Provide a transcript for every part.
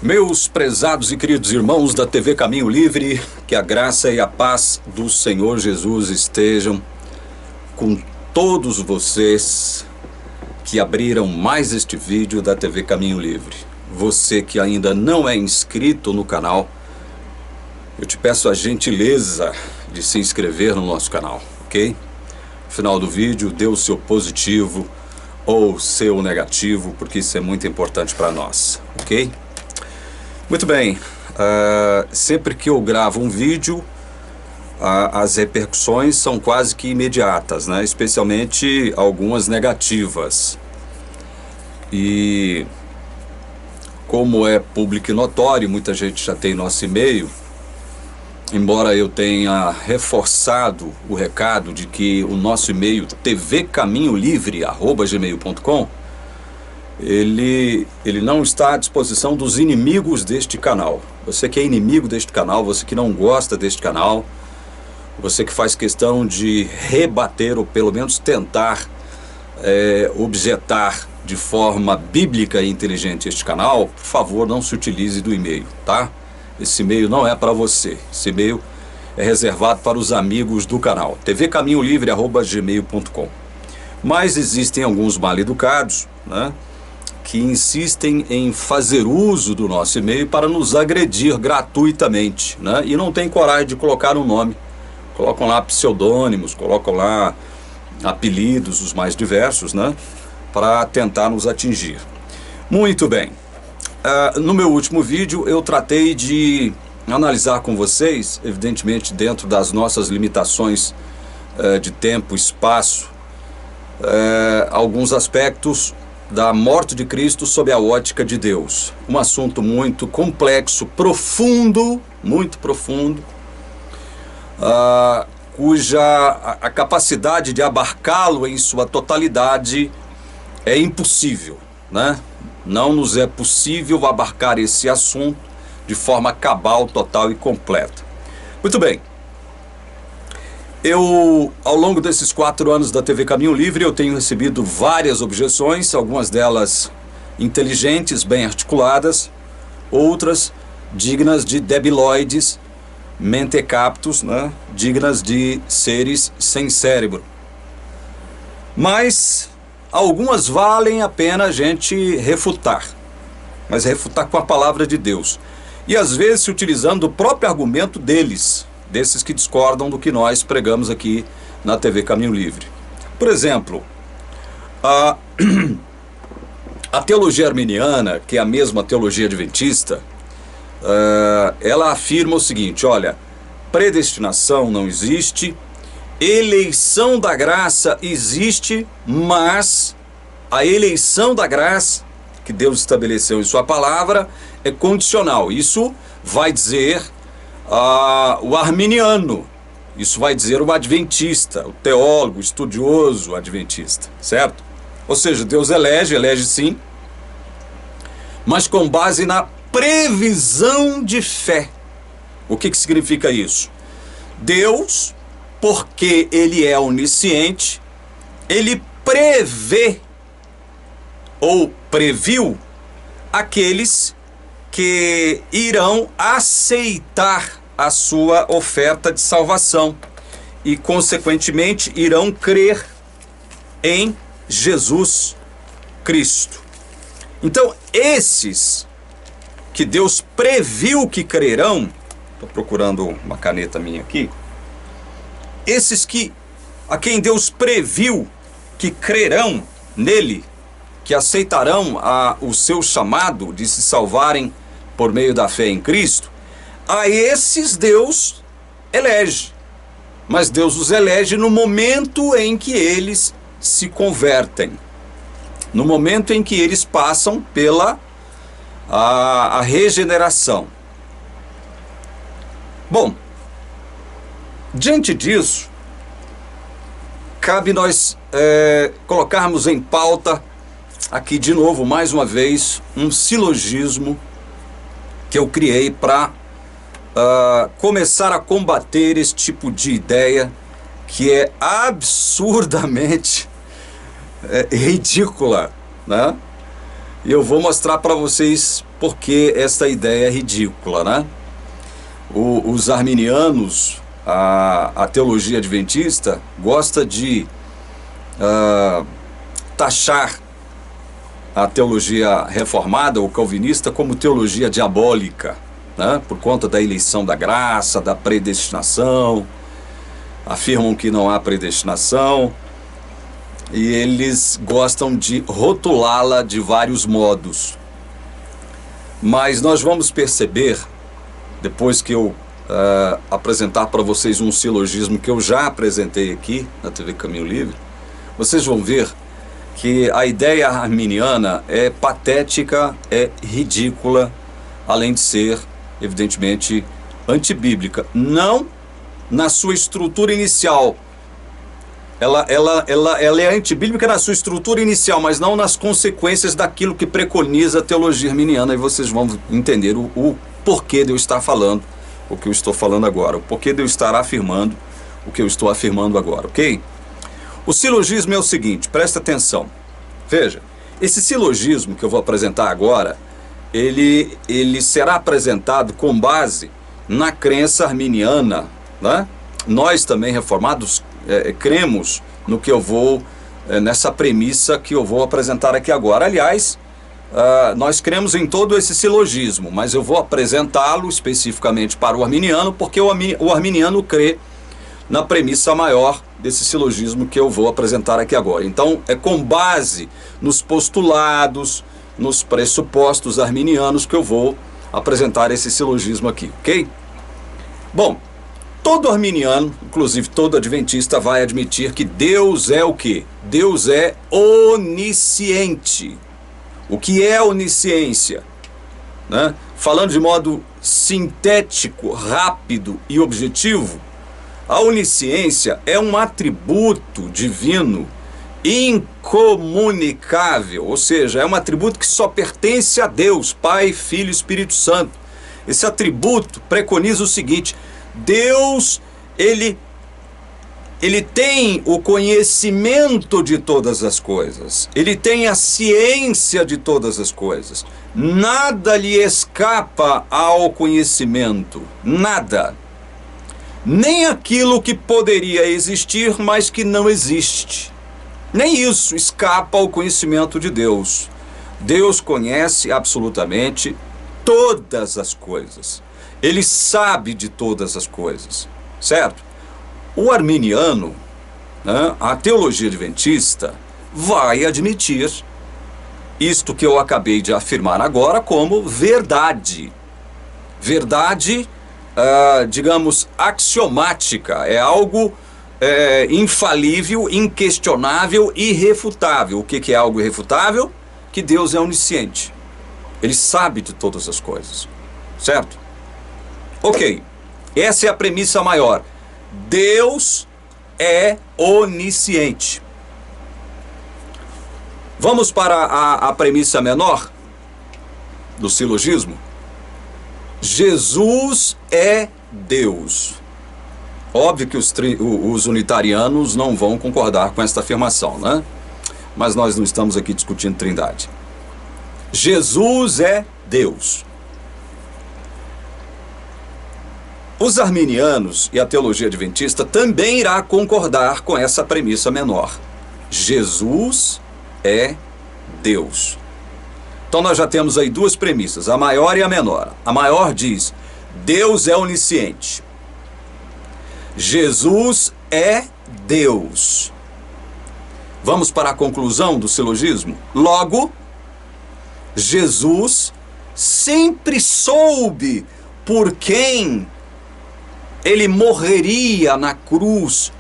Meus prezados e queridos irmãos da TV Caminho Livre, que a graça e a paz do Senhor Jesus estejam com todos vocês que abriram mais este vídeo da TV Caminho Livre. Você que ainda não é inscrito no canal, eu te peço a gentileza de se inscrever no nosso canal, ok? No final do vídeo, dê o seu positivo ou seu negativo, porque isso é muito importante para nós, ok? Muito bem, sempre que eu gravo um vídeo, as repercussões são quase que imediatas, né? Especialmente algumas negativas. E como é público e notório, muita gente já tem nosso e-mail, embora eu tenha reforçado o recado de que o nosso e-mail tvcaminholivre@gmail.com ele não está à disposição dos inimigos deste canal. Você que é inimigo deste canal, você que não gosta deste canal, você que faz questão de rebater ou pelo menos tentar objetar de forma bíblica e inteligente este canal, por favor, não se utilize do e-mail, tá? Esse e-mail não é para você. Esse e-mail é reservado para os amigos do canal, tvcaminholivre@gmail.com. Mas existem alguns mal-educados, né, que insistem em fazer uso do nosso e-mail para nos agredir gratuitamente, né? E não tem coragem de colocar um nome. Colocam lá pseudônimos, colocam lá apelidos, os mais diversos, né? Para tentar nos atingir. Muito bem. No meu último vídeo eu tratei de analisar com vocês, evidentemente dentro das nossas limitações de tempo e espaço, alguns aspectos da morte de Cristo sob a ótica de Deus. Um assunto muito complexo, profundo, muito profundo, cuja a capacidade de abarcá-lo em sua totalidade é impossível, né? Não nos é possível abarcar esse assunto de forma cabal, total e completa. Muito bem. Ao longo desses 4 anos da TV Caminho Livre, eu tenho recebido várias objeções, algumas delas inteligentes, bem articuladas, outras dignas de debilóides, mentecaptos, né? Dignas de seres sem cérebro. Mas algumas valem a pena a gente refutar, mas refutar com a palavra de Deus. E às vezes utilizando o próprio argumento deles, desses que discordam do que nós pregamos aqui na TV Caminho Livre. Por exemplo, a teologia arminiana, que é a mesma teologia adventista, ela afirma o seguinte: olha, predestinação não existe, eleição da graça existe, mas a eleição da graça que Deus estabeleceu em sua palavra é condicional. Isso vai dizer o arminiano, isso vai dizer o adventista, o teólogo, o estudioso adventista, certo? Ou seja, Deus elege sim, mas com base na previsão de fé. O que significa isso? Deus, porque Ele é onisciente, Ele prevê ou previu aqueles que irão aceitar a sua oferta de salvação e, consequentemente, irão crer em Jesus Cristo. Então, esses que Deus previu que crerão, estou procurando uma caneta minha aqui, esses a quem Deus previu que crerão nele, que aceitarão o seu chamado de se salvarem por meio da fé em Cristo, a esses Deus elege. Mas Deus os elege no momento em que eles se convertem, no momento em que eles passam pela a regeneração. Bom, diante disso, cabe nós colocarmos em pauta aqui de novo, mais uma vez, um silogismo que eu criei para começar a combater esse tipo de ideia que é absurdamente ridícula, né? E eu vou mostrar para vocês porque esta ideia é ridícula, né? Os arminianos, a teologia adventista, gosta de taxar a teologia reformada ou calvinista como teologia diabólica, né? Por conta da eleição da graça, da predestinação. Afirmam que não há predestinação e eles gostam de rotulá-la de vários modos. Mas nós vamos perceber, depois que eu apresentar para vocês um silogismo que eu já apresentei aqui na TV Caminho Livre, vocês vão ver que a ideia arminiana é patética, é ridícula, além de ser, evidentemente, antibíblica. Não na sua estrutura inicial. Ela é antibíblica na sua estrutura inicial, mas não nas consequências daquilo que preconiza a teologia arminiana. E vocês vão entender o porquê de eu estar falando o que eu estou falando agora, o porquê de eu estar afirmando o que eu estou afirmando agora, ok? O silogismo é o seguinte, presta atenção. Veja, esse silogismo que eu vou apresentar agora, ele será apresentado com base na crença arminiana, né? Nós também, reformados, cremos no que eu vou, nessa premissa que eu vou apresentar aqui agora. Aliás, nós cremos em todo esse silogismo, mas eu vou apresentá-lo especificamente para o arminiano, porque o arminiano crê na premissa maior desse silogismo que eu vou apresentar aqui agora. Então, é com base nos postulados, nos pressupostos arminianos que eu vou apresentar esse silogismo aqui, ok? Bom, todo arminiano, inclusive todo adventista, vai admitir que Deus é o quê? Deus é onisciente. O que é onisciência? Né? Falando de modo sintético, rápido e objetivo, a onisciência é um atributo divino incomunicável, ou seja, é um atributo que só pertence a Deus, Pai, Filho e Espírito Santo. Esse atributo preconiza o seguinte: Deus, ele tem o conhecimento de todas as coisas, ele tem a ciência de todas as coisas, nada lhe escapa ao conhecimento, nada. Nem aquilo que poderia existir, mas que não existe. Nem isso escapa ao conhecimento de Deus. Deus conhece absolutamente todas as coisas. Ele sabe de todas as coisas, certo? O arminiano, né, a teologia adventista, vai admitir isto que eu acabei de afirmar agora como verdade. Verdade, digamos, axiomática, é algo infalível, inquestionável, irrefutável. O que é algo irrefutável? Que Deus é onisciente. Ele sabe de todas as coisas, certo? Ok, essa é a premissa maior. Deus é onisciente. Vamos para a premissa menor do silogismo. Jesus é Deus. Óbvio que os unitarianos não vão concordar com esta afirmação, né? Mas nós não estamos aqui discutindo trindade. Jesus é Deus. Os arminianos e a teologia adventista também irá concordar com essa premissa menor. Jesus é Deus. Então nós já temos aí duas premissas, a maior e a menor. A maior diz: Deus é onisciente. Jesus é Deus. Vamos para a conclusão do silogismo? Logo, Jesus sempre soube por quem ele morreria na cruz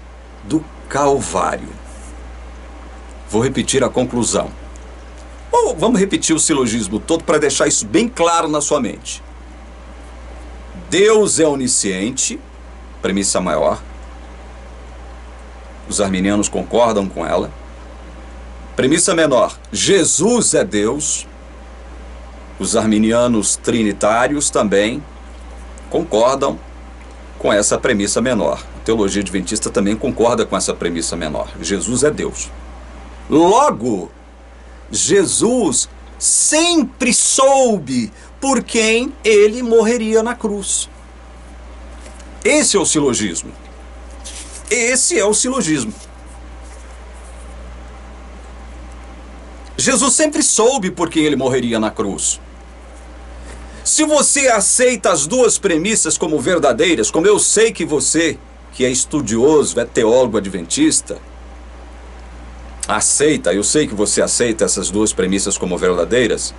do Calvário. Vou repetir a conclusão. Ou vamos repetir o silogismo todo para deixar isso bem claro na sua mente. Deus é onisciente, premissa maior. Os arminianos concordam com ela. Premissa menor, Jesus é Deus. Os arminianos trinitários também concordam com essa premissa menor. A teologia adventista também concorda com essa premissa menor. Jesus é Deus. Logo, Jesus sempre soube por quem ele morreria na cruz. Esse é o silogismo. Esse é o silogismo. Jesus sempre soube por quem ele morreria na cruz. Se você aceita as duas premissas como verdadeiras, como eu sei que você, que é estudioso, é teólogo adventista, aceita, eu sei que você aceita essas duas premissas como verdadeiras,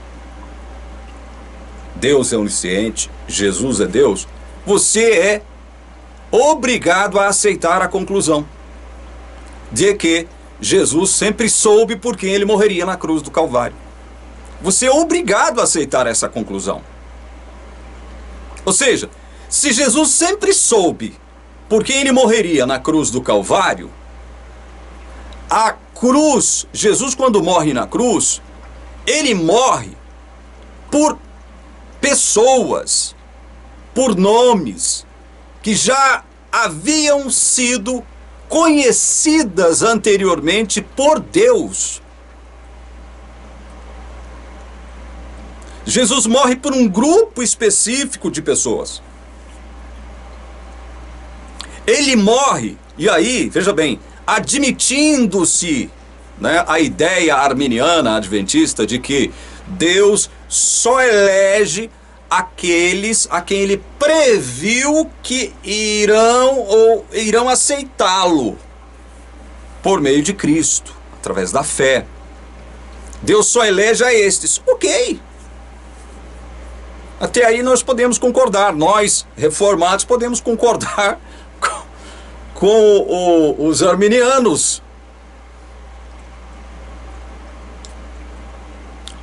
Deus é onisciente, Jesus é Deus, você é obrigado a aceitar a conclusão de que Jesus sempre soube por quem ele morreria na cruz do Calvário. Você é obrigado a aceitar essa conclusão. Ou seja, se Jesus sempre soube por quem ele morreria na cruz do Calvário, a cruz, Jesus quando morre na cruz, ele morre por pessoas, por nomes que já haviam sido conhecidas anteriormente por Deus. Jesus morre por um grupo específico de pessoas. Ele morre, e aí, veja bem, admitindo-se, né, a ideia arminiana, adventista, de que Deus só elege aqueles a quem ele previu que irão aceitá-lo por meio de Cristo, através da fé. Deus só elege a estes. Ok. Até aí nós podemos concordar, nós, reformados, podemos concordar com os arminianos.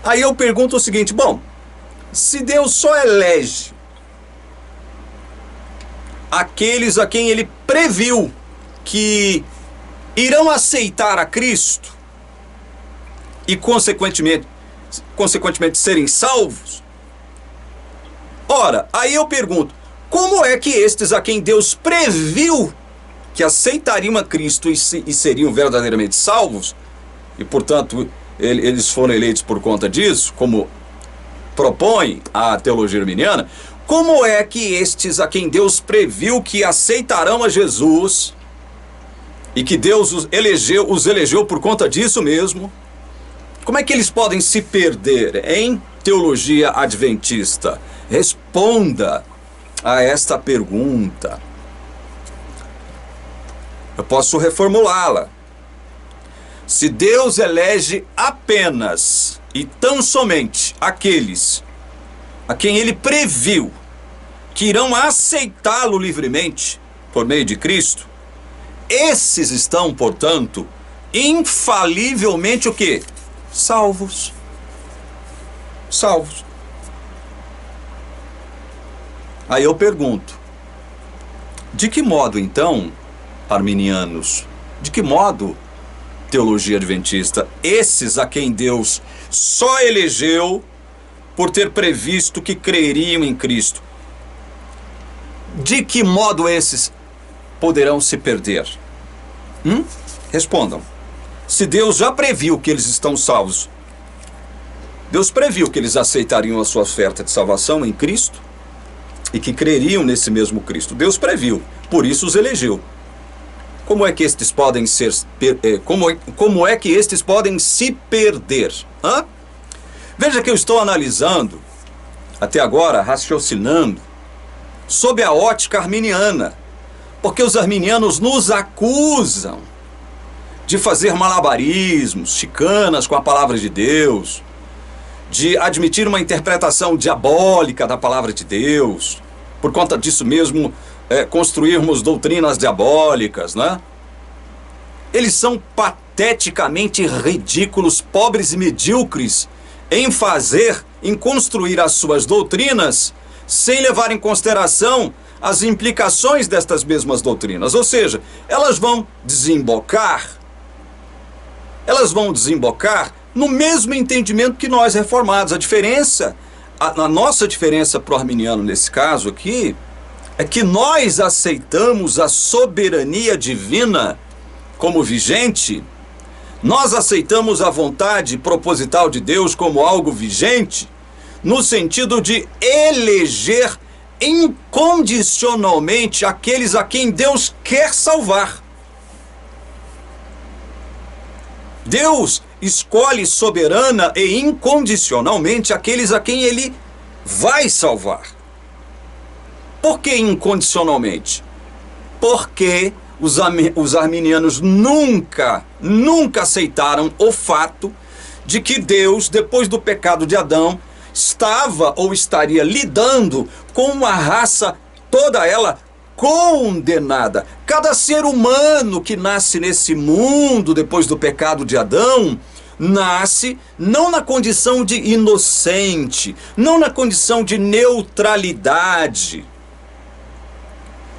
Aí eu pergunto o seguinte, bom, se Deus só elege aqueles a quem ele previu que irão aceitar a Cristo e consequentemente serem salvos, ora, aí eu pergunto, como é que estes a quem Deus previu que aceitariam a Cristo e seriam verdadeiramente salvos, e portanto eles foram eleitos por conta disso, como propõe a teologia arminiana, como é que estes a quem Deus previu que aceitarão a Jesus e que Deus os elegeu por conta disso mesmo, como é que eles podem se perder em teologia adventista? Responda a esta pergunta. Eu posso reformulá-la. Se Deus elege apenas e tão somente aqueles a quem ele previu que irão aceitá-lo livremente por meio de Cristo, esses estão, portanto, infalivelmente o quê? Salvos. Salvos. Aí eu pergunto, de que modo então, arminianos, de que modo, teologia adventista, esses a quem Deus só elegeu por ter previsto que creriam em Cristo, de que modo esses poderão se perder? Respondam. Se Deus já previu que eles estão salvos, Deus previu que eles aceitariam a sua oferta de salvação em Cristo e que creriam nesse mesmo Cristo. Deus previu, por isso os elegeu. Como é que estes podem como é que estes podem se perder? Veja que eu estou analisando, até agora, raciocinando, sob a ótica arminiana, porque os arminianos nos acusam de fazer malabarismos, chicanas com a palavra de Deus, de admitir uma interpretação diabólica da palavra de Deus, por conta disso mesmo, construirmos doutrinas diabólicas, né? Eles são pateticamente ridículos, pobres e medíocres em construir as suas doutrinas sem levar em consideração as implicações destas mesmas doutrinas. Ou seja, elas vão desembocar no mesmo entendimento que nós reformados. A diferença, a nossa diferença para o arminiano nesse caso aqui, é que nós aceitamos a soberania divina como vigente Nós aceitamos a vontade proposital de Deus como algo vigente, no sentido de eleger incondicionalmente aqueles a quem Deus quer salvar. Deus escolhe soberana e incondicionalmente aqueles a quem Ele vai salvar. Por que incondicionalmente? Porque os arminianos nunca aceitaram o fato de que Deus, depois do pecado de Adão, estava ou estaria lidando com uma raça, toda ela condenada. Cada ser humano que nasce nesse mundo depois do pecado de Adão, nasce não na condição de inocente, não na condição de neutralidade.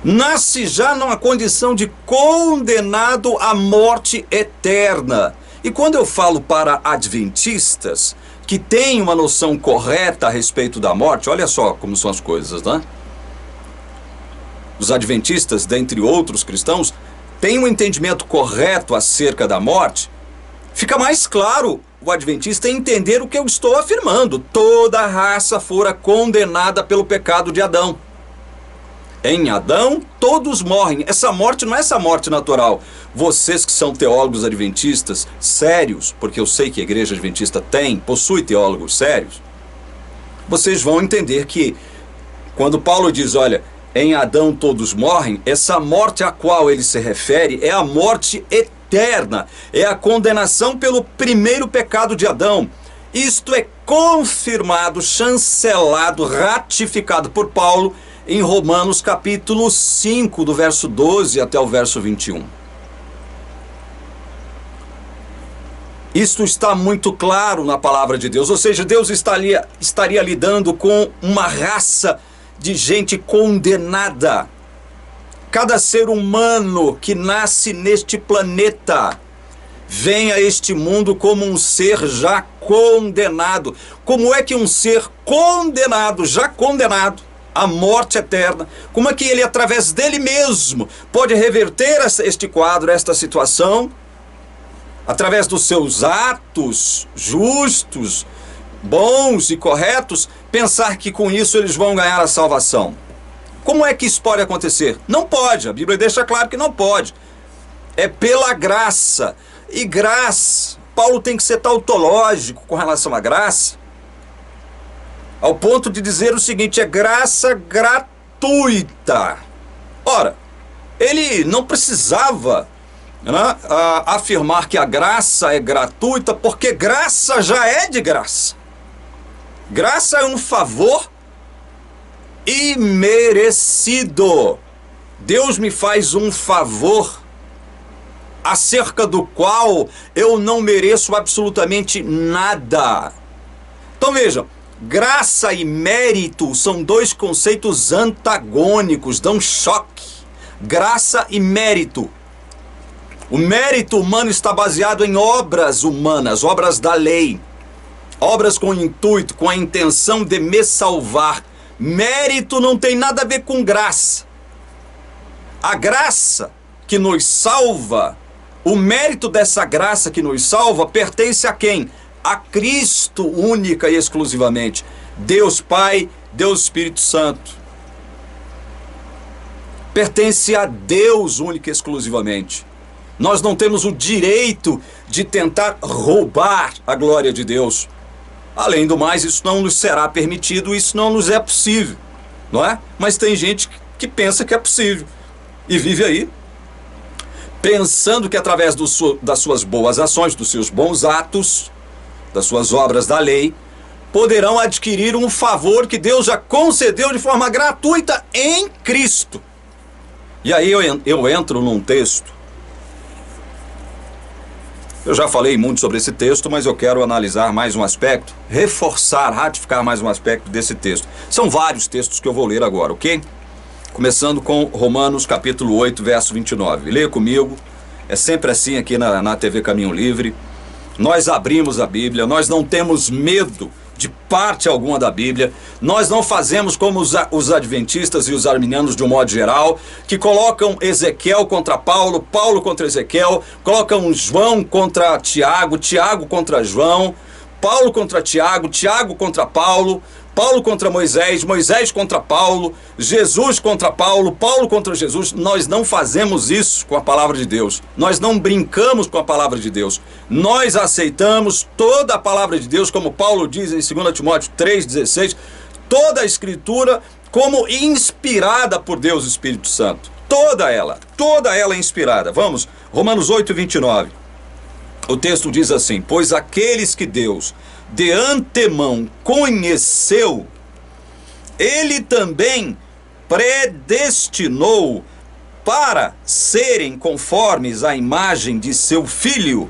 Nasce já numa condição de condenado à morte eterna. E quando eu falo para adventistas que têm uma noção correta a respeito da morte, olha só como são as coisas, né? Os adventistas, dentre outros cristãos, têm um entendimento correto acerca da morte. Fica mais claro o adventista entender o que eu estou afirmando. Toda a raça fora condenada pelo pecado de Adão. Em Adão, todos morrem. Essa morte não é essa morte natural. Vocês que são teólogos adventistas sérios, porque eu sei que a igreja adventista possui teólogos sérios, vocês vão entender que quando Paulo diz, olha, em Adão todos morrem, essa morte a qual ele se refere é a morte eterna, é a condenação pelo primeiro pecado de Adão. Isto é confirmado, chancelado, ratificado por Paulo em Romanos capítulo 5, do verso 12 até o verso 21. Isto está muito claro na palavra de Deus, ou seja, Deus estaria lidando com uma raça de gente condenada. Cada ser humano que nasce neste planeta vem a este mundo como um ser já condenado. Como é que um ser condenado, já condenado à morte eterna, como é que ele, através dele mesmo, pode reverter este quadro, esta situação, através dos seus atos justos, bons e corretos, pensar que com isso eles vão ganhar a salvação? Como é que isso pode acontecer? Não pode, a Bíblia deixa claro que não pode. É pela graça. E graça, Paulo tem que ser tautológico com relação à graça, ao ponto de dizer o seguinte, é graça gratuita. Ora, ele não precisava, né, afirmar que a graça é gratuita, porque graça já é de graça. Graça é um favor imerecido. Deus me faz um favor acerca do qual eu não mereço absolutamente nada. Então vejam, graça e mérito são dois conceitos antagônicos, dão choque. Graça e mérito. O mérito humano está baseado em obras humanas, obras da lei. Obras com o intuito, com a intenção de me salvar. Mérito não tem nada a ver com graça. A graça que nos salva, o mérito dessa graça que nos salva pertence a quem? A Cristo única e exclusivamente. Deus Pai, Deus Espírito Santo. Pertence a Deus única e exclusivamente. Nós não temos o direito de tentar roubar a glória de Deus. Além do mais, isso não nos será permitido, isso não nos é possível, não é? Mas tem gente que pensa que é possível e vive aí, pensando que através das suas boas ações, dos seus bons atos, das suas obras da lei, poderão adquirir um favor que Deus já concedeu de forma gratuita em Cristo. E aí eu entro num texto. Eu já falei muito sobre esse texto, mas eu quero analisar mais um aspecto, reforçar, ratificar mais um aspecto desse texto. São vários textos que eu vou ler agora, ok? Começando com Romanos capítulo 8, verso 29. Leia comigo, é sempre assim aqui na TV Caminho Livre. Nós abrimos a Bíblia, nós não temos medo de parte alguma da Bíblia. Nós não fazemos como os adventistas e os arminianos de um modo geral, que colocam Ezequiel contra Paulo, Paulo contra Ezequiel, colocam João contra Tiago, Tiago contra João, Paulo contra Tiago, Tiago contra Paulo, Paulo contra Moisés, Moisés contra Paulo, Jesus contra Paulo, Paulo contra Jesus. Nós não fazemos isso com a palavra de Deus. Nós não brincamos com a palavra de Deus. Nós aceitamos toda a palavra de Deus, como Paulo diz em 2 Timóteo 3,16, toda a Escritura como inspirada por Deus, Espírito Santo. Toda ela é inspirada. Vamos, Romanos 8:29. O texto diz assim: pois aqueles que Deus de antemão conheceu, ele também predestinou para serem conformes à imagem de seu filho,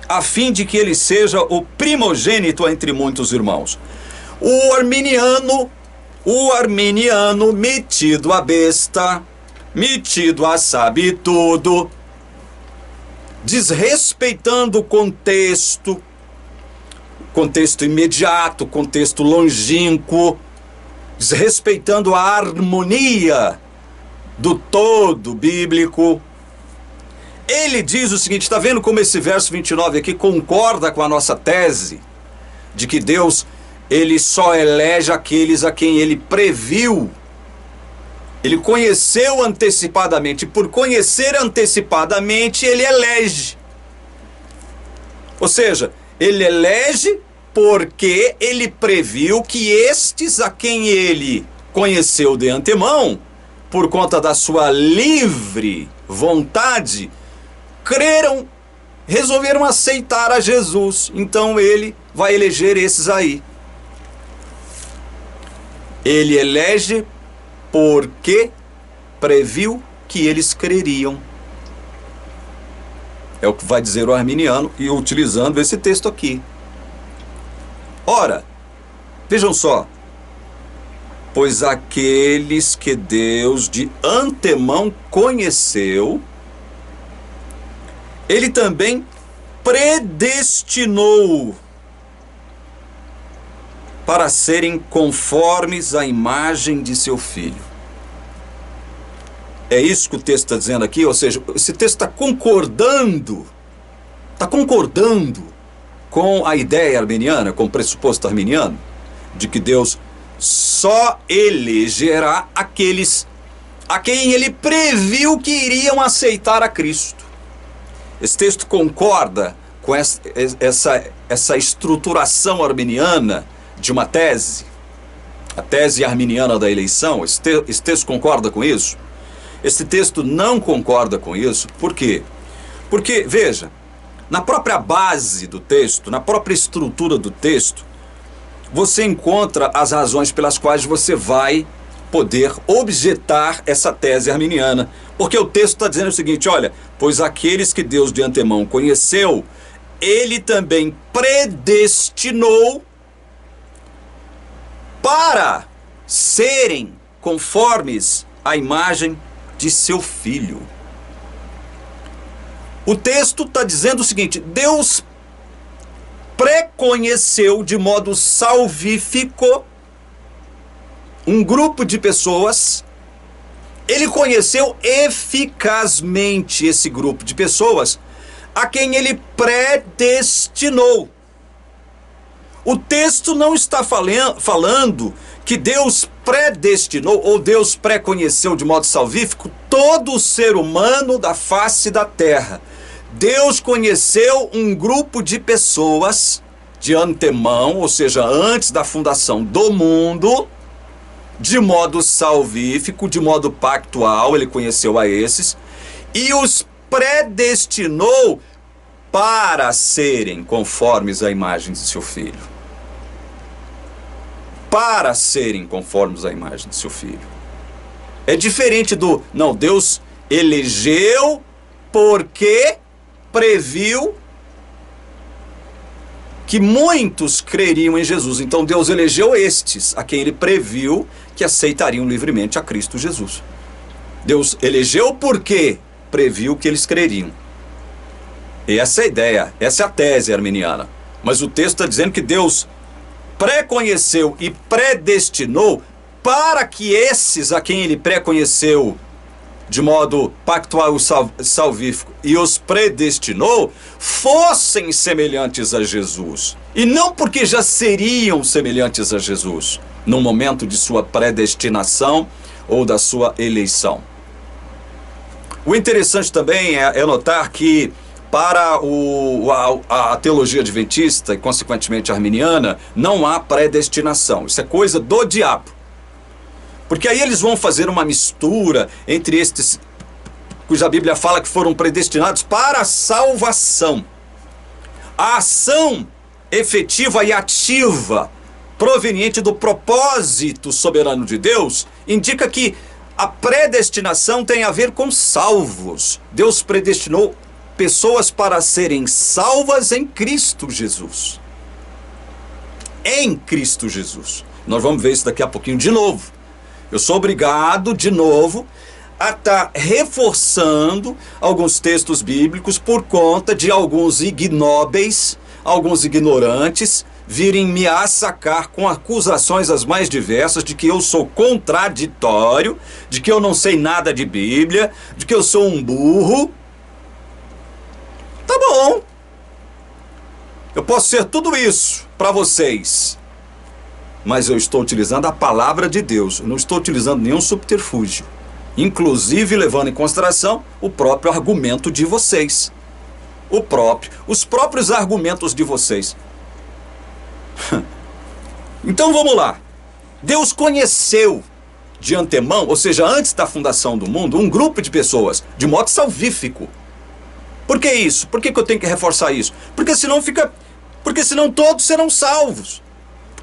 a fim de que ele seja o primogênito entre muitos irmãos. O arminiano metido a besta, metido a sabe tudo, desrespeitando o contexto imediato, contexto longínquo, desrespeitando a harmonia do todo bíblico. Ele diz o seguinte, está vendo como esse verso 29 aqui concorda com a nossa tese de que Deus, ele só elege aqueles a quem ele previu. Ele conheceu antecipadamente, por conhecer antecipadamente, ele elege. Ou seja, ele elege porque ele previu que estes a quem ele conheceu de antemão, por conta da sua livre vontade, creram, resolveram aceitar a Jesus. Então ele vai eleger esses aí. Ele elege porque previu que eles creriam. É o que vai dizer o arminiano, e utilizando esse texto aqui. Ora, vejam só, pois aqueles que Deus de antemão conheceu, ele também predestinou para serem conformes à imagem de seu filho. É isso que o texto está dizendo aqui, ou seja, esse texto está concordando com a ideia arminiana, com o pressuposto arminiano, de que Deus só elegerá aqueles a quem ele previu que iriam aceitar a Cristo. Esse texto concorda com essa estruturação arminiana de uma tese, a tese arminiana da eleição. Esse texto concorda com isso? Esse texto não concorda com isso. Por quê? Porque, veja, na própria base do texto, na própria estrutura do texto, você encontra as razões pelas quais você vai poder objetar essa tese arminiana. Porque o texto está dizendo o seguinte, olha, pois aqueles que Deus de antemão conheceu, ele também predestinou para serem conformes à imagem de seu filho. O texto está dizendo o seguinte, Deus preconheceu de modo salvífico um grupo de pessoas, ele conheceu eficazmente esse grupo de pessoas a quem ele predestinou. O texto não está falando que Deus predestinou ou Deus preconheceu de modo salvífico todo o ser humano da face da terra. Deus conheceu um grupo de pessoas de antemão, ou seja, antes da fundação do mundo, de modo salvífico, de modo pactual, ele conheceu a esses, e os predestinou para serem conformes à imagem de seu filho. Para serem conformes à imagem de seu filho. É diferente do, não, Deus elegeu porque previu que muitos creriam em Jesus. Então Deus elegeu estes, a quem ele previu que aceitariam livremente a Cristo Jesus. Deus elegeu porque previu que eles creriam. E essa é a ideia, essa é a tese arminiana. Mas o texto está dizendo que Deus preconheceu e predestinou para que esses a quem ele preconheceu de modo pactual e salvífico e os predestinou, fossem semelhantes a Jesus. E não porque já seriam semelhantes a Jesus no momento de sua predestinação ou da sua eleição. O interessante também é notar que para a teologia adventista e consequentemente arminiana, não há predestinação. Isso é coisa do diabo. Porque aí eles vão fazer uma mistura entre estes, cuja Bíblia fala que foram predestinados para a salvação. A ação efetiva e ativa, proveniente do propósito soberano de Deus, indica que a predestinação tem a ver com salvos. Deus predestinou pessoas para serem salvas em Cristo Jesus. Em Cristo Jesus. Nós vamos ver isso daqui a pouquinho de novo. Eu sou obrigado, de novo, a estar reforçando alguns textos bíblicos por conta de alguns ignóbeis, alguns ignorantes, virem me assacar com acusações as mais diversas de que eu sou contraditório, de que eu não sei nada de Bíblia, de que eu sou um burro. Tá bom. Eu posso ser tudo isso para vocês. Mas eu estou utilizando a palavra de Deus, eu não estou utilizando nenhum subterfúgio, inclusive levando em consideração o próprio argumento de vocês, os próprios argumentos de vocês. Então vamos lá. Deus conheceu de antemão, ou seja, antes da fundação do mundo, um grupo de pessoas, de modo salvífico. Por que isso? Por que eu tenho que reforçar isso? Porque senão todos serão salvos.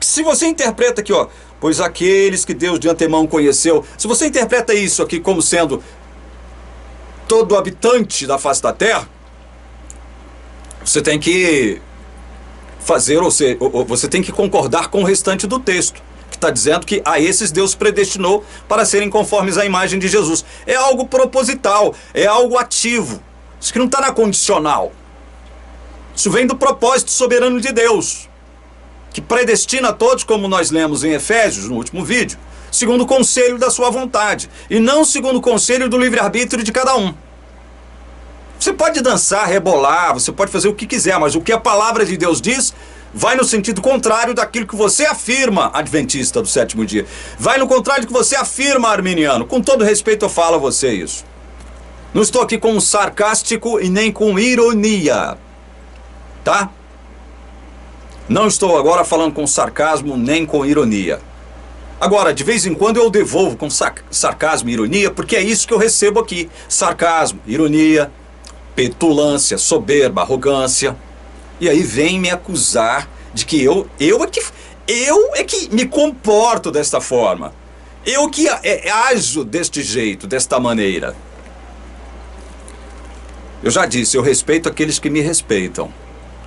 Se você interpreta aqui, ó, pois aqueles que Deus de antemão conheceu, se você interpreta isso aqui como sendo todo habitante da face da terra, você tem que fazer, ou seja, você tem que concordar com o restante do texto, que está dizendo que a esses Deus predestinou para serem conformes à imagem de Jesus. É algo proposital, é algo ativo. Isso que não está na condicional. Isso vem do propósito soberano de Deus, que predestina a todos, como nós lemos em Efésios, no último vídeo, segundo o conselho da sua vontade, e não segundo o conselho do livre-arbítrio de cada um. Você pode dançar, rebolar, você pode fazer o que quiser, mas o que a palavra de Deus diz vai no sentido contrário daquilo que você afirma, adventista do sétimo dia. Vai no contrário do que você afirma, arminiano. Com todo respeito eu falo a você isso. Não estou aqui com sarcástico e nem com ironia, tá? Não estou agora falando com sarcasmo nem com ironia. Agora, de vez em quando eu devolvo com sarcasmo e ironia, porque é isso que eu recebo aqui. Sarcasmo, ironia, petulância, soberba, arrogância. E aí vem me acusar de que eu é que me comporto desta forma. Eu que ajo deste jeito, desta maneira. Eu já disse, eu respeito aqueles que me respeitam.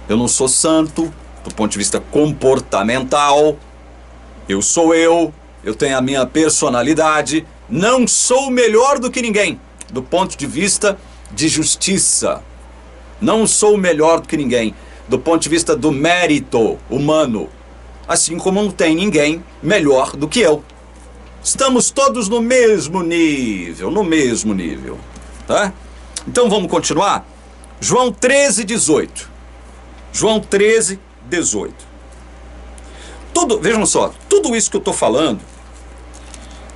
Eu não sou santo do ponto de vista comportamental. Eu sou eu tenho a minha personalidade. Não sou melhor do que ninguém do ponto de vista de justiça. Não sou melhor do que ninguém do ponto de vista do mérito humano. Assim como não tem ninguém melhor do que eu. Estamos todos no mesmo nível, tá? Então vamos continuar? João 13, 18. João 13, 18. Vejam só, tudo isso que eu estou falando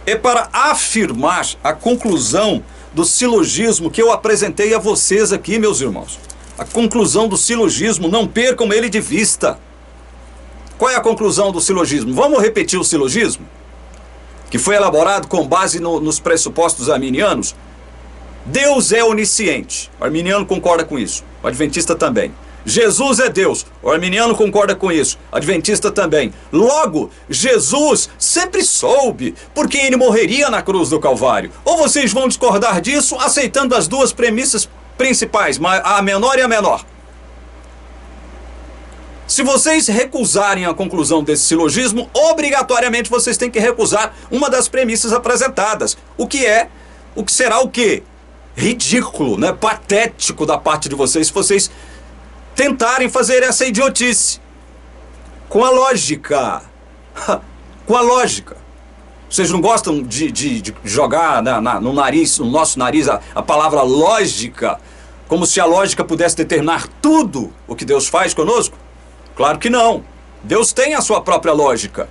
é para afirmar a conclusão do silogismo que eu apresentei a vocês aqui, meus irmãos. A conclusão do silogismo, não percam ele de vista. Qual é a conclusão do silogismo? Vamos repetir o silogismo? Que foi elaborado com base nos pressupostos arminianos. Deus é onisciente. O arminiano concorda com isso. O adventista também. Jesus é Deus. O arminiano concorda com isso. O adventista também. Logo, Jesus sempre soube por quem ele morreria na cruz do Calvário. Ou vocês vão discordar disso aceitando as duas premissas principais, a menor e a menor. Se vocês recusarem a conclusão desse silogismo, obrigatoriamente vocês têm que recusar uma das premissas apresentadas. O que será o quê? Ridículo, né? Patético da parte de vocês, se vocês tentarem fazer essa idiotice. com a lógica. Com a lógica. Vocês não gostam de jogar no nariz, no nosso nariz, a palavra lógica, como se a lógica pudesse determinar tudo o que Deus faz conosco? Claro que não. Deus tem a sua própria lógica.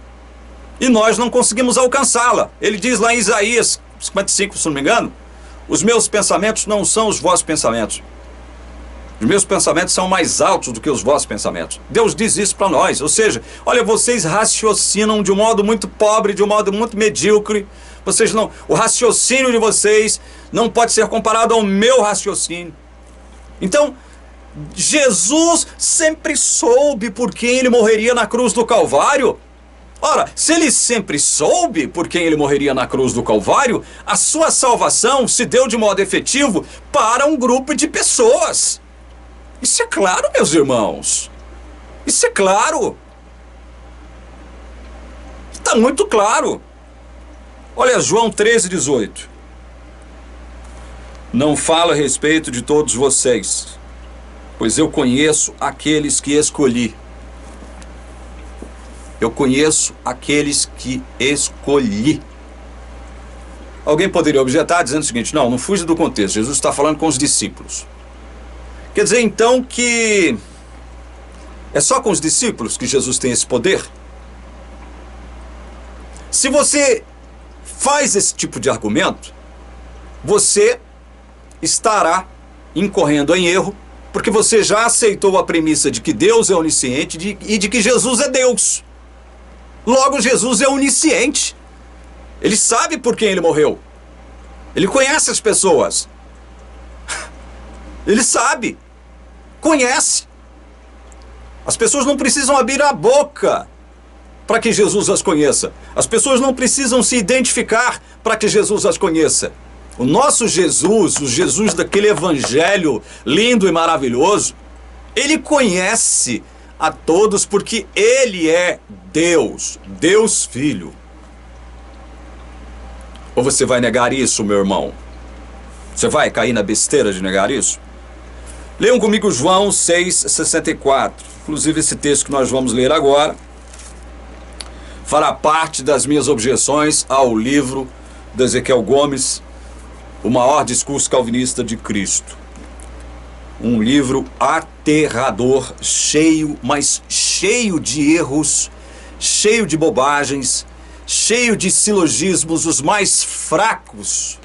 E nós não conseguimos alcançá-la. Ele diz lá em Isaías 55, se não me engano, os meus pensamentos não são os vossos pensamentos. Os meus pensamentos são mais altos do que os vossos pensamentos. Deus diz isso para nós. Ou seja, olha, vocês raciocinam de um modo muito pobre, de um modo muito medíocre. Vocês não, o raciocínio de vocês não pode ser comparado ao meu raciocínio. Então, Jesus sempre soube por quem ele morreria na cruz do Calvário. Ora, se ele sempre soube por quem ele morreria na cruz do Calvário, a sua salvação se deu de modo efetivo para um grupo de pessoas. Isso é claro, meus irmãos. Isso é claro. Está muito claro. Olha, João 13:18. Não falo a respeito de todos vocês, pois eu conheço aqueles que escolhi. Eu conheço aqueles que escolhi. Alguém poderia objetar dizendo o seguinte: não fuja do contexto, Jesus está falando com os discípulos. Quer dizer então que é só com os discípulos que Jesus tem esse poder? Se você faz esse tipo de argumento, você estará incorrendo em erro, porque você já aceitou a premissa de que Deus é onisciente e de que Jesus é Deus. Logo, Jesus é onisciente. Ele sabe por quem ele morreu. Ele conhece as pessoas. Ele sabe. Conhece. As pessoas não precisam abrir a boca para que Jesus as conheça. As pessoas não precisam se identificar para que Jesus as conheça. O nosso Jesus, o Jesus daquele evangelho lindo e maravilhoso, ele conhece a todos porque ele é Deus, Deus Filho. Ou você vai negar isso, meu irmão? Você vai cair na besteira de negar isso? Leiam comigo João 6,64. Inclusive esse texto que nós vamos ler agora fará parte das minhas objeções ao livro de Ezequiel Gomes, O Maior Discurso Calvinista de Cristo. Um livro aterrador, cheio, mas cheio de erros, cheio de bobagens, cheio de silogismos, os mais fracos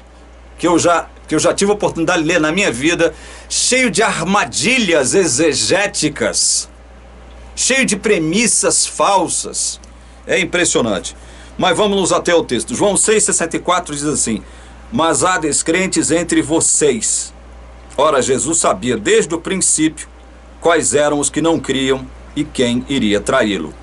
que eu já tive a oportunidade de ler na minha vida, cheio de armadilhas exegéticas, cheio de premissas falsas. É impressionante. Mas vamos nos até ao texto. João 6,64 diz assim: mas há descrentes entre vocês. Ora, Jesus sabia desde o princípio quais eram os que não criam e quem iria traí-lo.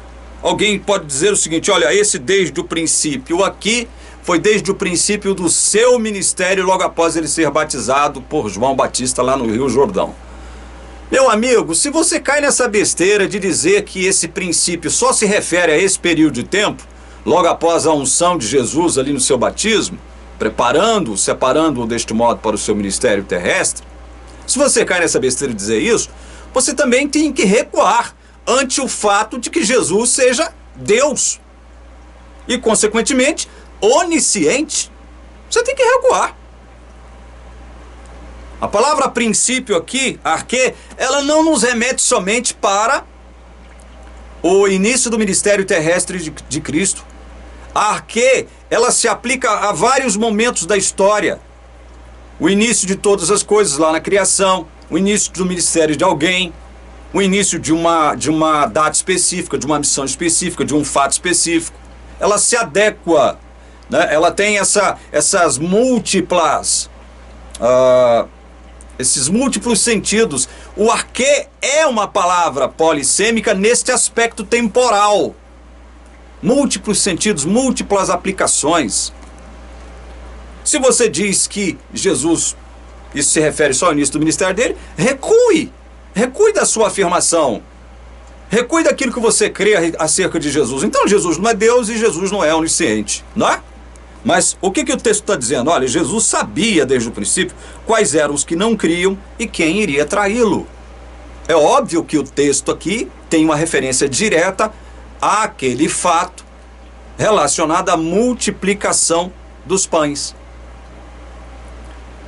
Alguém pode dizer o seguinte: olha, esse desde o princípio aqui foi desde o princípio do seu ministério, logo após ele ser batizado por João Batista lá no Rio Jordão. Meu amigo, se você cai nessa besteira de dizer que esse princípio só se refere a esse período de tempo, logo após a unção de Jesus ali no seu batismo, preparando-o, separando-o deste modo para o seu ministério terrestre, se você cai nessa besteira de dizer isso, você também tem que recuar ante o fato de que Jesus seja Deus e, consequentemente, onisciente. Você tem que recuar. A palavra princípio aqui, arquê, ela não nos remete somente para o início do ministério terrestre de Cristo. A arquê, ela se aplica a vários momentos da história. O início de todas as coisas lá na criação, o início do ministério de alguém, o início de uma data específica, de uma missão específica, de um fato específico. Ela se adequa, né? Ela tem essas múltiplas... esses múltiplos sentidos. O arquê é uma palavra polissêmica neste aspecto temporal. Múltiplos sentidos, múltiplas aplicações. Se você diz que Jesus, isso se refere só ao início do ministério dele, recue. Recue da sua afirmação. Recue daquilo que você crê acerca de Jesus. Então Jesus não é Deus e Jesus não é onisciente, não é? Mas o que o texto está dizendo? Olha, Jesus sabia desde o princípio quais eram os que não criam e quem iria traí-lo. É óbvio que o texto aqui tem uma referência direta àquele fato relacionado à multiplicação dos pães.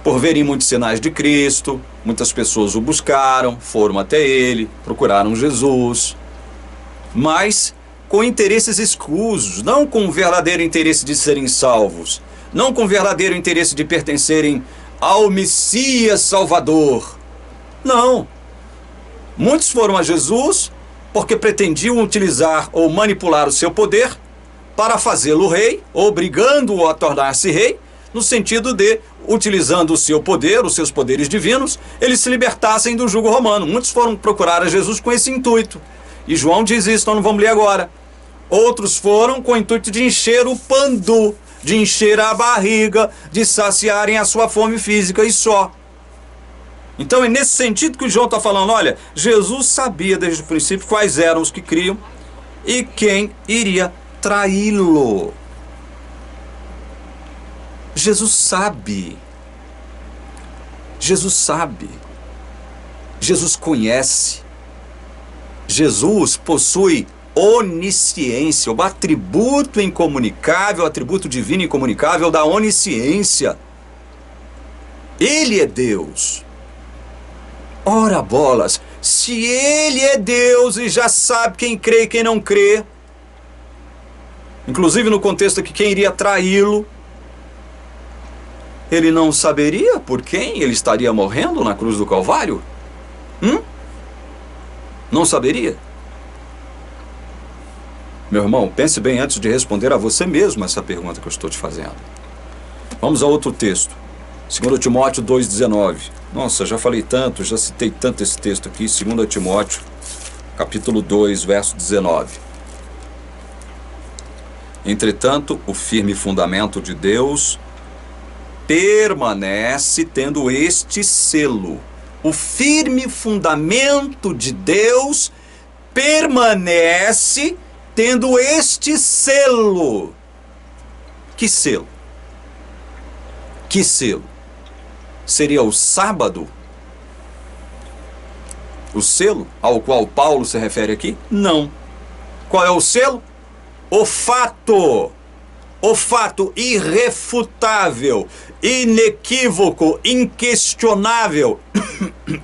Por verem muitos sinais de Cristo, muitas pessoas o buscaram, foram até ele, procuraram Jesus, mas com interesses escusos, não com o verdadeiro interesse de serem salvos, não com o verdadeiro interesse de pertencerem ao Messias Salvador. Não. Muitos foram a Jesus porque pretendiam utilizar ou manipular o seu poder para fazê-lo rei, obrigando-o a tornar-se rei, no sentido de, utilizando o seu poder, os seus poderes divinos, eles se libertassem do jugo romano. Muitos foram procurar a Jesus com esse intuito. E João diz isso, então não vamos ler agora. Outros foram com o intuito de encher o pandu, de encher a barriga, de saciarem a sua fome física e só. Então é nesse sentido que o João está falando, olha, Jesus sabia desde o princípio quais eram os que criam e quem iria traí-lo. Jesus sabe. Jesus sabe. Jesus conhece. Jesus possui onisciência, o atributo incomunicável, o atributo divino incomunicável da onisciência. Ele é Deus. Ora bolas, se ele é Deus e já sabe quem crê e quem não crê, inclusive no contexto aqui, quem iria traí-lo, ele não saberia por quem ele estaria morrendo na cruz do Calvário? Não saberia? Meu irmão, pense bem antes de responder a você mesmo essa pergunta que eu estou te fazendo. Vamos a outro texto. 2 Timóteo 2,19. Nossa, já falei tanto, já citei tanto esse texto aqui. 2 Timóteo, capítulo 2, verso 19. Entretanto, o firme fundamento de Deus permanece tendo este selo. O firme fundamento de Deus permanece tendo este selo. Que selo? Que selo? Seria o sábado? O selo ao qual Paulo se refere aqui? Não. Qual é o selo? O fato irrefutável, inequívoco, inquestionável,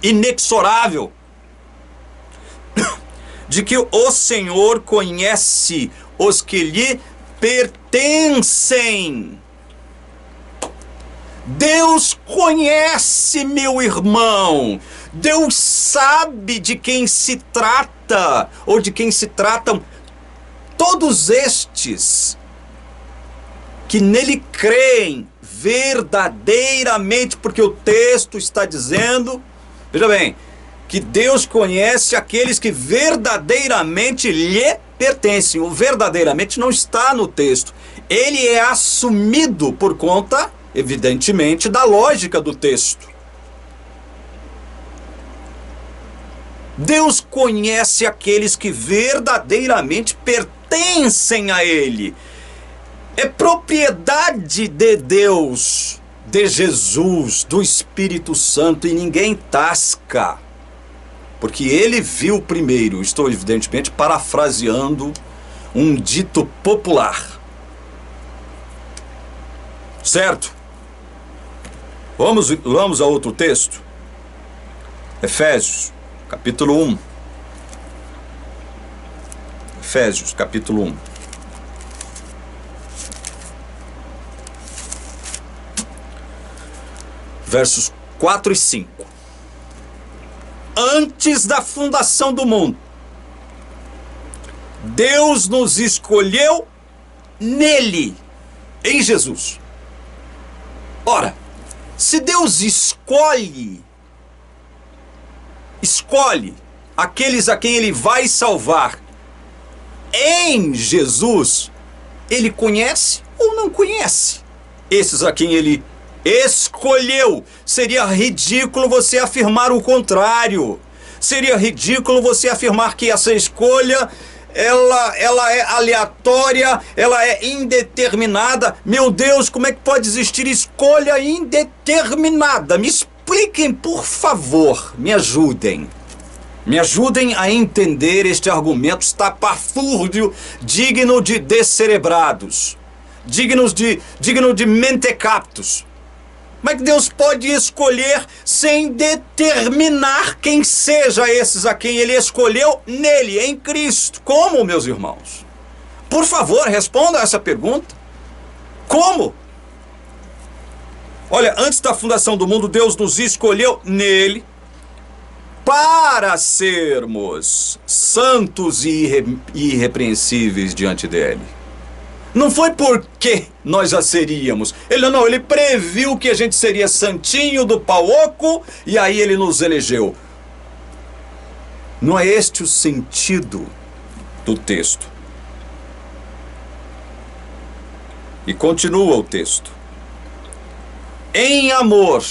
inexorável, de que o Senhor conhece os que lhe pertencem. Deus conhece, meu irmão. Deus sabe de quem se trata, ou de quem se tratam todos estes que nele creem verdadeiramente, porque o texto está dizendo, veja bem, que Deus conhece aqueles que verdadeiramente lhe pertencem. O verdadeiramente não está no texto. Ele é assumido por conta, evidentemente, da lógica do texto. Deus conhece aqueles que verdadeiramente pertencem a Ele. É propriedade de Deus, de Jesus, do Espírito Santo, e ninguém tasca. Porque Ele viu primeiro. Estou evidentemente parafraseando um dito popular. Certo? Vamos a outro texto. Efésios, capítulo 1. Efésios, capítulo 1. Versos 4 e 5. Antes da fundação do mundo, Deus nos escolheu nele, em Jesus. Ora, se Deus escolhe aqueles a quem Ele vai salvar em Jesus, Ele conhece ou não conhece esses a quem Ele escolheu? Seria ridículo você afirmar o contrário. Seria ridículo você afirmar que essa escolha ela é aleatória, ela é indeterminada. Meu Deus, como é que pode existir escolha indeterminada? Me expliquem, por favor, me ajudem. Me ajudem a entender este argumento estapafúrdio, digno de descerebrados, digno de mentecaptos. Como é que Deus pode escolher sem determinar quem seja esses a quem Ele escolheu nele, em Cristo? Como, meus irmãos? Por favor, responda a essa pergunta. Como? Olha, antes da fundação do mundo, Deus nos escolheu nele para sermos santos e irrepreensíveis diante dele. Não foi porque nós já seríamos. Ele previu que a gente seria santinho do pau oco e aí ele nos elegeu. Não é este o sentido do texto. E continua o texto. Em amor,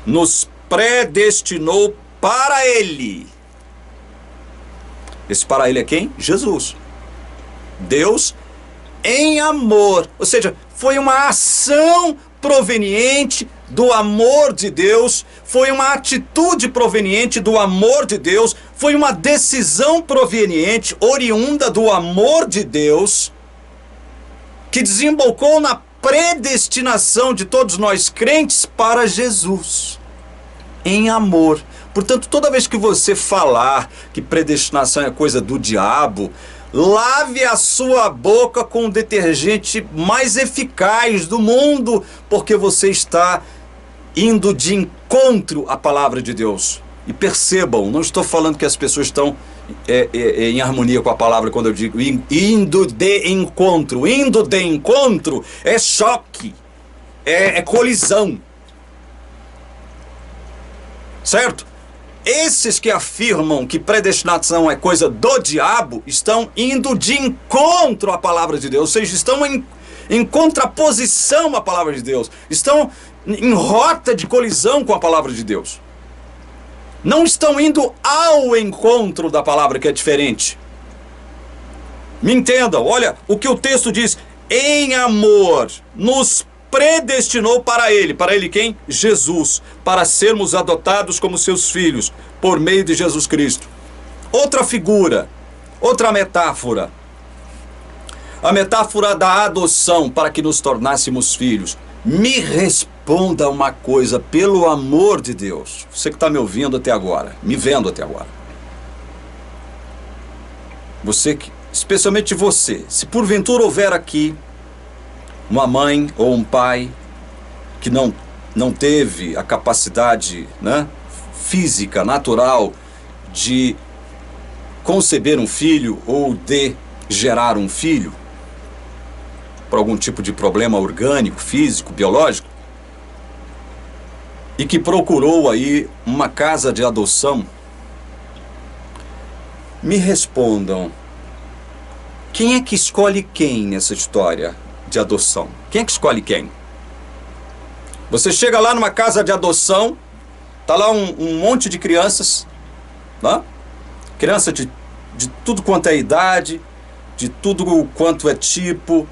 nos predestinou para Ele. Esse para Ele é quem? Jesus. Deus em amor. Ou seja, foi uma ação proveniente do amor de Deus, foi uma atitude proveniente do amor de Deus, foi uma decisão proveniente, oriunda do amor de Deus, que desembocou na predestinação de todos nós crentes para Jesus, em amor. Portanto, toda vez que você falar que predestinação é coisa do diabo, lave a sua boca com o detergente mais eficaz do mundo, porque você está indo de encontro à palavra de Deus. E percebam, não estou falando que as pessoas estão em harmonia com a palavra quando eu digo indo de encontro. Indo de encontro é choque, é colisão. Certo? Esses que afirmam que predestinação é coisa do diabo estão indo de encontro à palavra de Deus, ou seja, estão em contraposição à palavra de Deus, estão em rota de colisão com a palavra de Deus. Não estão indo ao encontro da palavra, que é diferente. Me entendam, olha o que o texto diz: em amor nos predestinou para Ele. Para Ele quem? Jesus. Para sermos adotados como seus filhos, por meio de Jesus Cristo. Outra figura, outra metáfora. A metáfora da adoção, para que nos tornássemos filhos. Me responda uma coisa, pelo amor de Deus. Você que está me ouvindo até agora, me vendo até agora. Você que, especialmente você, se porventura houver aqui uma mãe ou um pai que não teve a capacidade, né, física, natural de conceber um filho ou de gerar um filho, por algum tipo de problema orgânico, físico, biológico, e que procurou aí uma casa de adoção, me respondam, quem é que escolhe quem nessa história de adoção? Quem é que escolhe quem? Você chega lá numa casa de adoção, tá lá um monte de crianças, né? Criança de tudo quanto é idade, de tudo quanto é tipo,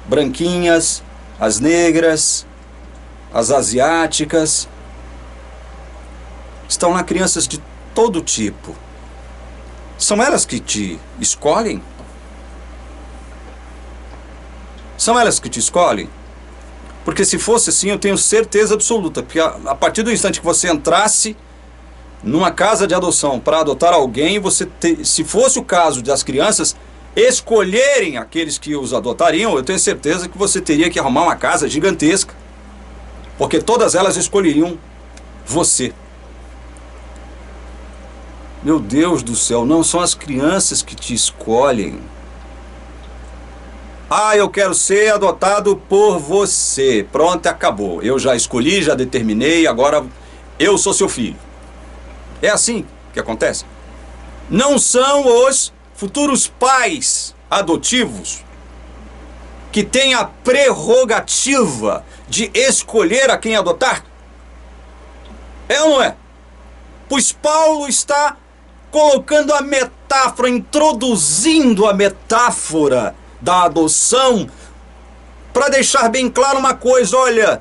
branquinhas, as negras, as asiáticas. Estão lá crianças de todo tipo. São elas que te escolhem? São elas que te escolhem? Porque se fosse assim, eu tenho certeza absoluta, porque a partir do instante que você entrasse numa casa de adoção para adotar alguém, se fosse o caso das crianças escolherem aqueles que os adotariam, eu tenho certeza que você teria que arrumar uma casa gigantesca, porque todas elas escolheriam você. Meu Deus do céu, não são as crianças que te escolhem. Ah, eu quero ser adotado por você. Pronto, acabou. Eu já escolhi, já determinei, agora eu sou seu filho. É assim que acontece. Não são os futuros pais adotivos que têm a prerrogativa de escolher a quem adotar? É ou não é? Pois Paulo está colocando a metáfora, introduzindo a metáfora da adoção, para deixar bem claro uma coisa: olha,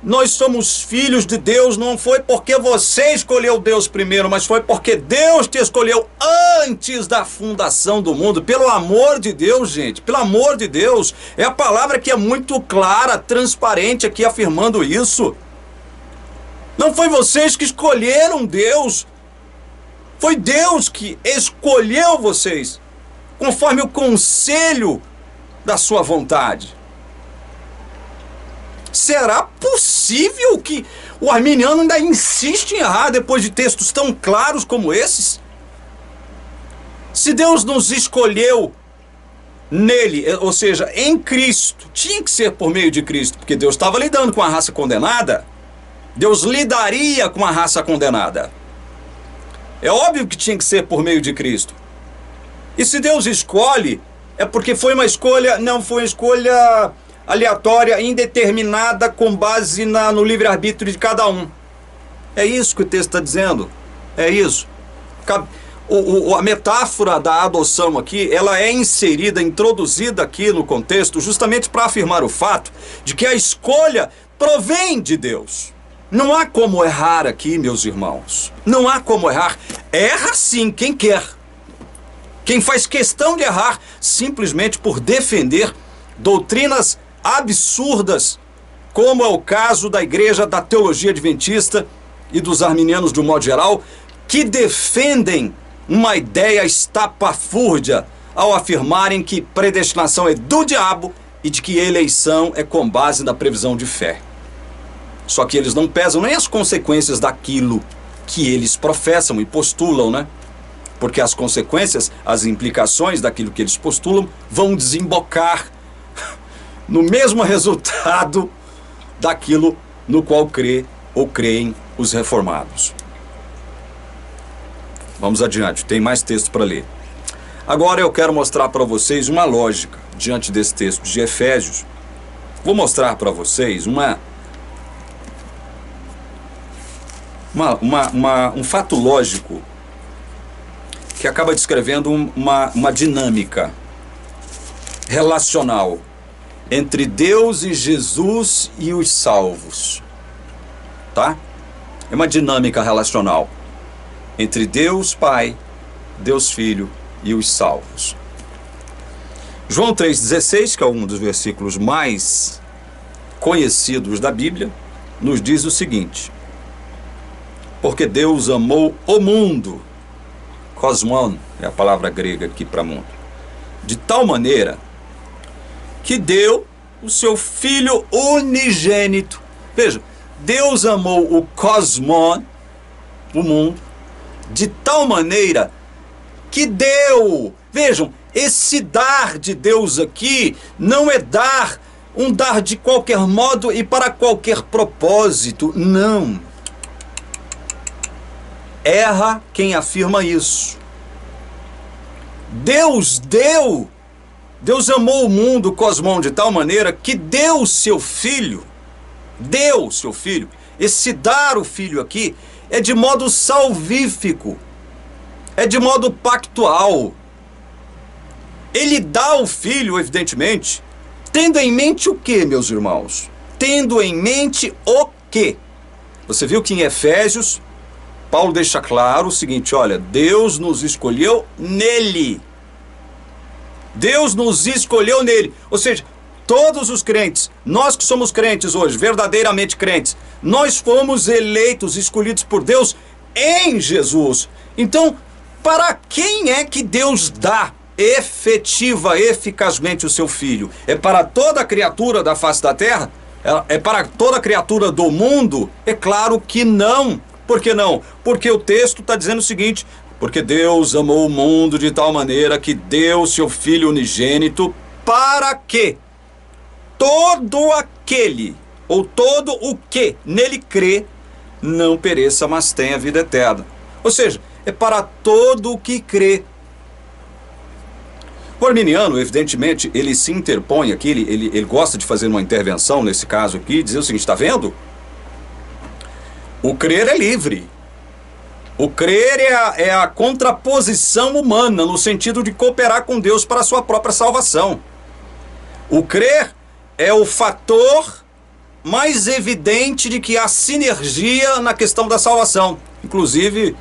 nós somos filhos de Deus, não foi porque você escolheu Deus primeiro, mas foi porque Deus te escolheu antes da fundação do mundo. Pelo amor de Deus, gente, pelo amor de Deus, é a palavra que é muito clara, transparente aqui afirmando isso. Não foi vocês que escolheram Deus, foi Deus que escolheu vocês, conforme o conselho da sua vontade. Será possível que o arminiano ainda insiste em errar depois de textos tão claros como esses? Se Deus nos escolheu nele, ou seja, em Cristo, tinha que ser por meio de Cristo, porque Deus estava lidando com a raça condenada. Deus lidaria com a raça condenada. É óbvio que tinha que ser por meio de Cristo. E se Deus escolhe, é porque foi uma escolha, não foi uma escolha aleatória, indeterminada, com base no livre-arbítrio de cada um. É isso que o texto está dizendo. É isso. A metáfora da adoção aqui, ela é inserida, introduzida aqui no contexto, justamente para afirmar o fato de que a escolha provém de Deus. Não há como errar aqui, meus irmãos. Não há como errar. Erra sim quem quer. Quem faz questão de errar simplesmente por defender doutrinas absurdas, como é o caso da igreja da teologia adventista e dos arminianos de um modo geral, que defendem uma ideia estapafúrdia ao afirmarem que predestinação é do diabo e de que eleição é com base na previsão de fé. Só que eles não pesam nem as consequências daquilo que eles professam e postulam, né? Porque as consequências, as implicações daquilo que eles postulam vão desembocar no mesmo resultado daquilo no qual crê ou creem os reformados. Vamos adiante, tem mais texto para ler. Agora eu quero mostrar para vocês uma lógica diante desse texto de Efésios. Vou mostrar para vocês um fato lógico que acaba descrevendo uma dinâmica relacional entre Deus e Jesus e os salvos, tá? É uma dinâmica relacional entre Deus Pai, Deus Filho e os salvos. João 3,16, que é um dos versículos mais conhecidos da Bíblia, nos diz o seguinte: porque Deus amou o mundo, cosmon é a palavra grega aqui para mundo, de tal maneira que deu o seu Filho unigênito. Veja, Deus amou o cosmon, o mundo, de tal maneira que deu. Vejam, esse dar de Deus aqui não é dar, um dar de qualquer modo e para qualquer propósito, não. Erra quem afirma isso. Deus deu. Deus amou o mundo, o cosmon, de tal maneira que deu o seu Filho. Deu o seu Filho. Esse dar o Filho aqui é de modo salvífico. É de modo pactual. Ele dá o Filho, evidentemente, tendo em mente o quê, meus irmãos? Tendo em mente o quê? Você viu que em Efésios, Paulo deixa claro o seguinte: olha, Deus nos escolheu nele. Deus nos escolheu nele. Ou seja, todos os crentes, nós que somos crentes hoje, verdadeiramente crentes, nós fomos eleitos, escolhidos por Deus em Jesus. Então, para quem é que Deus dá efetiva, eficazmente o seu Filho? É para toda criatura da face da terra? É para toda criatura do mundo? É claro que não. Por que não? Porque o texto está dizendo o seguinte: porque Deus amou o mundo de tal maneira que deu seu Filho unigênito, para que todo aquele, ou todo o que nele crê, não pereça, mas tenha vida eterna. Ou seja, é para todo o que crê. O arminiano, evidentemente, ele se interpõe aqui, ele gosta de fazer uma intervenção nesse caso aqui, e dizer o seguinte: está vendo? O crer é livre. O crer é a contraposição humana, no sentido de cooperar com Deus para a sua própria salvação. O crer é o fator mais evidente de que há sinergia na questão da salvação. Inclusive,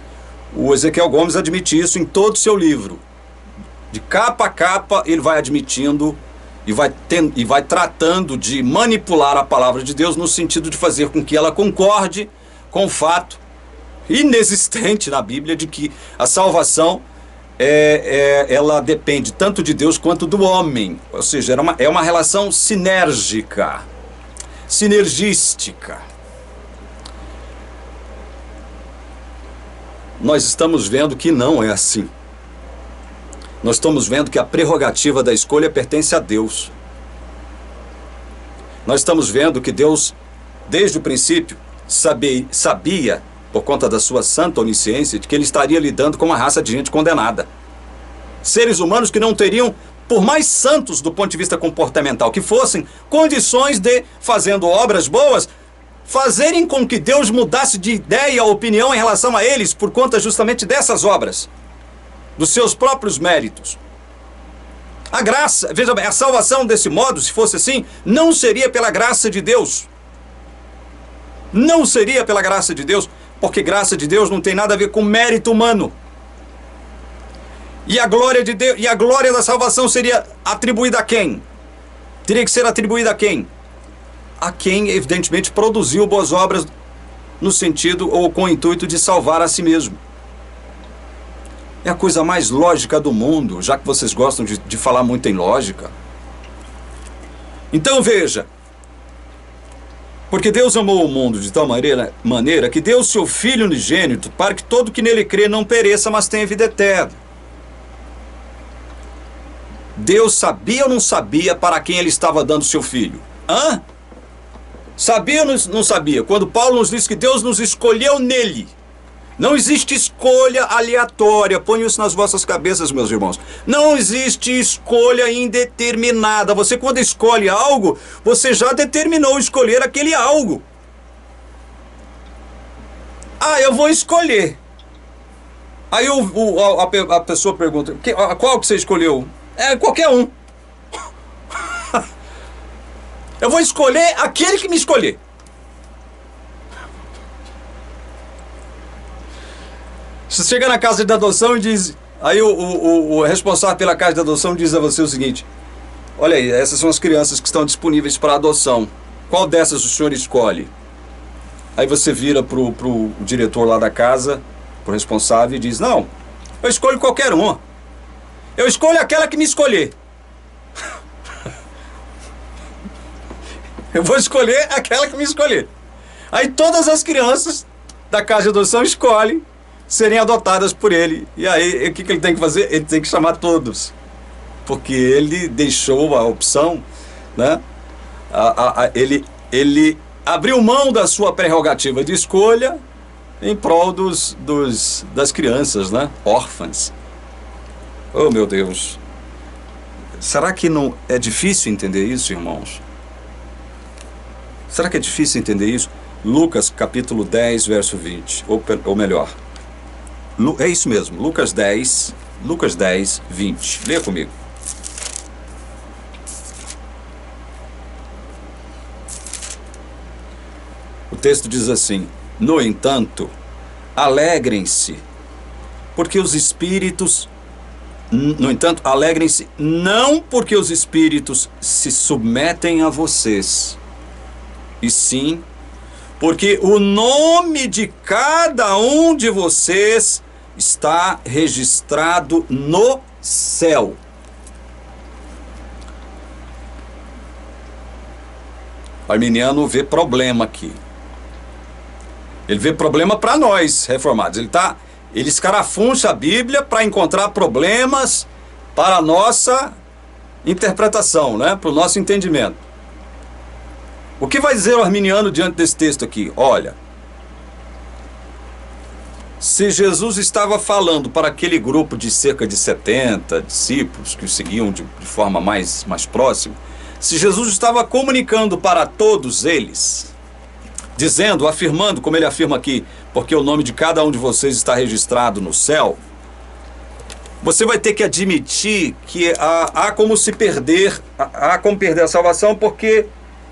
o Ezequiel Gomes admite isso em todo o seu livro. De capa a capa, ele vai admitindo e vai tratando de manipular a palavra de Deus no sentido de fazer com que ela concorde com o fato inexistente na Bíblia de que a salvação ela depende tanto de Deus quanto do homem. Ou seja, é uma relação sinergística. Nós estamos vendo que não é assim. Nós estamos vendo que a prerrogativa da escolha pertence a Deus. Nós estamos vendo que Deus, desde o princípio, sabia, por conta da sua santa onisciência, de que ele estaria lidando com uma raça de gente condenada. Seres humanos que não teriam, por mais santos do ponto de vista comportamental que fossem, condições de, fazendo obras boas, fazerem com que Deus mudasse de ideia ou opinião em relação a eles por conta justamente dessas obras, dos seus próprios méritos. A graça, veja bem, a salvação desse modo, se fosse assim, não seria pela graça de Deus. Não seria pela graça de Deus, porque graça de Deus não tem nada a ver com mérito humano. E a glória de Deus, e a glória da salvação seria atribuída a quem? Teria que ser atribuída a quem? A quem, evidentemente, produziu boas obras no sentido ou com o intuito de salvar a si mesmo. É a coisa mais lógica do mundo, já que vocês gostam de falar muito em lógica. Então veja, porque Deus amou o mundo de tal maneira que deu o seu Filho unigênito para que todo que nele crê não pereça, mas tenha vida eterna. Deus sabia ou não sabia para quem ele estava dando seu Filho? Sabia ou não sabia? Quando Paulo nos diz que Deus nos escolheu nele. Não existe escolha aleatória, ponham isso nas vossas cabeças, meus irmãos. Não existe escolha indeterminada. Você, quando escolhe algo, você já determinou escolher aquele algo. Eu vou escolher. Aí a pessoa pergunta, qual que você escolheu? Qualquer um. Eu vou escolher aquele que me escolher. Você chega na casa de adoção e diz... Aí o responsável pela casa de adoção diz a você o seguinte: olha aí, essas são as crianças que estão disponíveis para adoção. Qual dessas o senhor escolhe? Aí você vira pro diretor lá da casa, pro responsável, e diz: não, eu escolho qualquer uma. Eu escolho aquela que me escolher. Eu vou escolher aquela que me escolher. Aí todas as crianças da casa de adoção escolhem serem adotadas por ele. E aí, o que ele tem que fazer? Ele tem que chamar todos. Porque ele deixou a opção, né? Ele abriu mão da sua prerrogativa de escolha em prol das crianças, né? Órfãs. Oh, meu Deus. Será que não é difícil entender isso, irmãos? Será que é difícil entender isso? Lucas, capítulo 10, verso 20. Ou melhor, é isso mesmo, Lucas 10, 20. Leia comigo. O texto diz assim: no entanto, alegrem-se, porque os espíritos... No entanto, alegrem-se não porque os espíritos se submetem a vocês, e sim porque o nome de cada um de vocês está registrado no céu. O arminiano vê problema aqui. Ele vê problema para nós, reformados. Ele escarafuncha a Bíblia para encontrar problemas para a nossa interpretação, né? Para o nosso entendimento. O que vai dizer o arminiano diante desse texto aqui? Olha, se Jesus estava falando para aquele grupo de cerca de 70 discípulos que o seguiam de forma mais próxima, se Jesus estava comunicando para todos eles, dizendo, afirmando, como ele afirma aqui, porque o nome de cada um de vocês está registrado no céu, você vai ter que admitir que há como perder a salvação, porque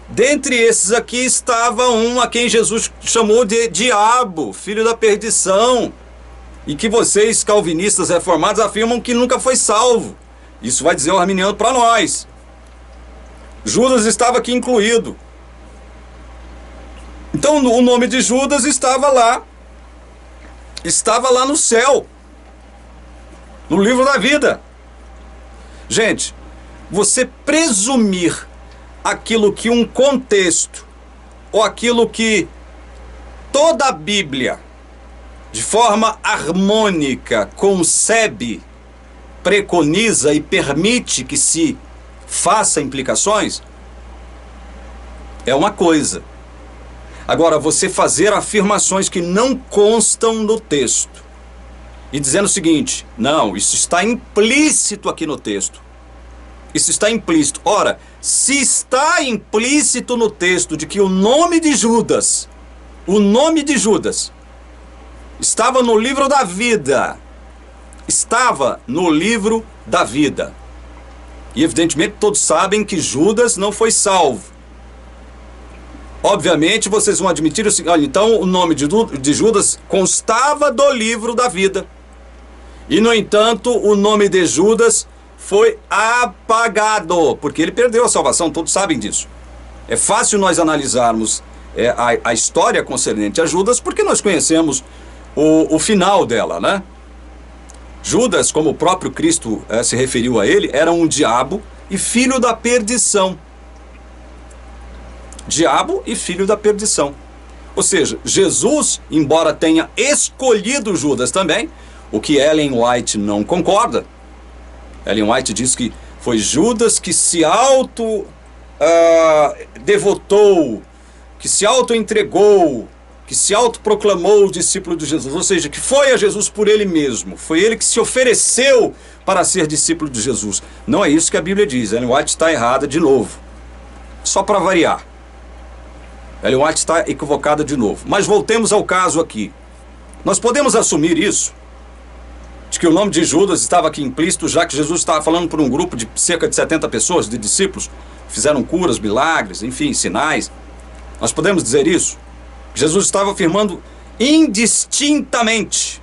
Dentre esses aqui estava um a quem Jesus chamou de diabo, filho da perdição, e que vocês, calvinistas reformados, afirmam que nunca foi salvo. Isso vai dizer o arminiano para nós. Judas estava aqui incluído. Então o nome de Judas estava lá no céu, no livro da vida. Gente, você presumir aquilo que um contexto, ou aquilo que toda a Bíblia, de forma harmônica, concebe, preconiza e permite que se faça implicações, é uma coisa. Agora, você fazer afirmações que não constam no texto e dizendo o seguinte: não, isso está implícito aqui no texto. Isso está implícito. Ora, se está implícito no texto de que o nome de Judas estava no livro da vida, e evidentemente todos sabem que Judas não foi salvo. Obviamente vocês vão admitir o seguinte: olha, então o nome de Judas constava do livro da vida. E no entanto, o nome de Judas foi apagado, porque ele perdeu a salvação, todos sabem disso. É fácil nós analisarmos a história concernente a Judas, porque nós conhecemos o final dela, né? Judas, como o próprio Cristo se referiu a ele, era um diabo e filho da perdição. Diabo e filho da perdição. Ou seja, Jesus, embora tenha escolhido Judas também, o que Ellen White não concorda. Ellen White diz que foi Judas que se devotou, que se entregou, que se autoproclamou o discípulo de Jesus, ou seja, que foi a Jesus por ele mesmo, foi ele que se ofereceu para ser discípulo de Jesus. Não é isso que a Bíblia diz. Ellen White está errada de novo, só para variar. Ellen White está equivocada de novo. Mas voltemos ao caso aqui. Nós podemos assumir isso, de que o nome de Judas estava aqui implícito, já que Jesus estava falando por um grupo de cerca de 70 pessoas, de discípulos, fizeram curas, milagres, enfim, sinais. Nós podemos dizer isso? Jesus estava afirmando indistintamente,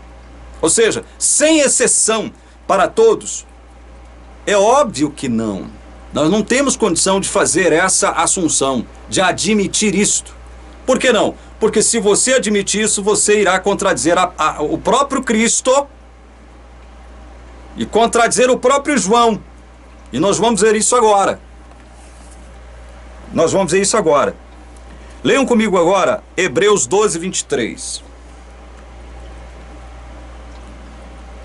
ou seja, sem exceção para todos. É óbvio que não. Nós não temos condição de fazer essa assunção, de admitir isto. Por que não? Porque se você admitir isso, você irá contradizer o próprio Cristo e contradizer o próprio João. E nós vamos ver isso agora. Leiam comigo agora Hebreus 12, 23.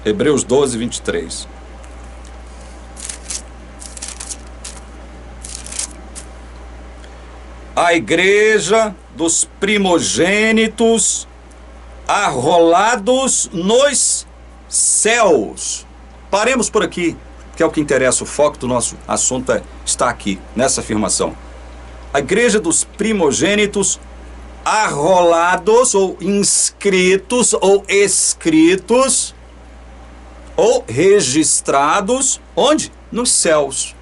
Hebreus 12, 23. A igreja dos primogênitos arrolados nos céus. Paremos por aqui, que é o que interessa, o foco do nosso assunto está aqui, nessa afirmação. A igreja dos primogênitos arrolados, ou inscritos, ou escritos, ou registrados, onde? Nos céus.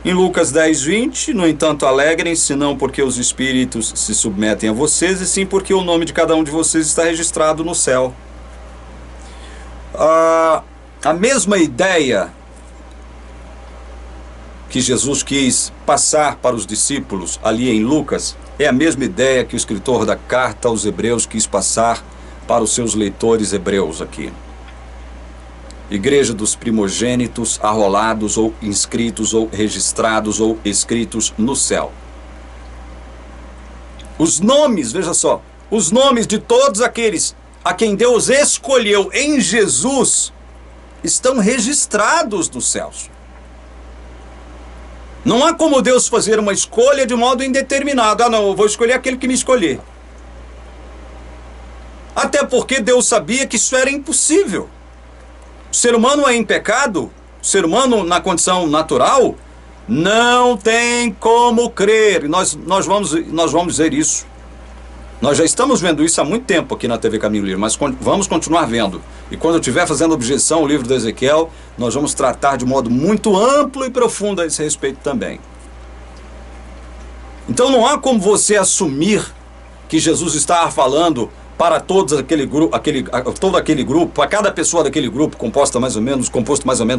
Em Lucas 10, 20, no entanto, alegrem-se, não porque os espíritos se submetem a vocês, e sim porque o nome de cada um de vocês está registrado no céu. A mesma ideia que Jesus quis passar para os discípulos ali em Lucas, é a mesma ideia que o escritor da carta aos Hebreus quis passar para os seus leitores hebreus aqui. Igreja dos primogênitos arrolados, ou inscritos, ou registrados, ou escritos no céu. Os nomes, veja só, os nomes de todos aqueles a quem Deus escolheu em Jesus estão registrados nos céus. Não há como Deus fazer uma escolha de modo indeterminado. Ah, não, eu vou escolher aquele que me escolher. Até porque Deus sabia que isso era impossível. O ser humano é em pecado, o ser humano na condição natural não tem como crer. Nós vamos dizer isso. Nós já estamos vendo isso há muito tempo aqui na TV Caminho Livre, mas vamos continuar vendo. E quando eu estiver fazendo objeção ao livro de Ezequiel, nós vamos tratar de modo muito amplo e profundo a esse respeito também. Então não há como você assumir que Jesus estava falando para todo aquele grupo, para cada pessoa daquele grupo, composto mais ou menos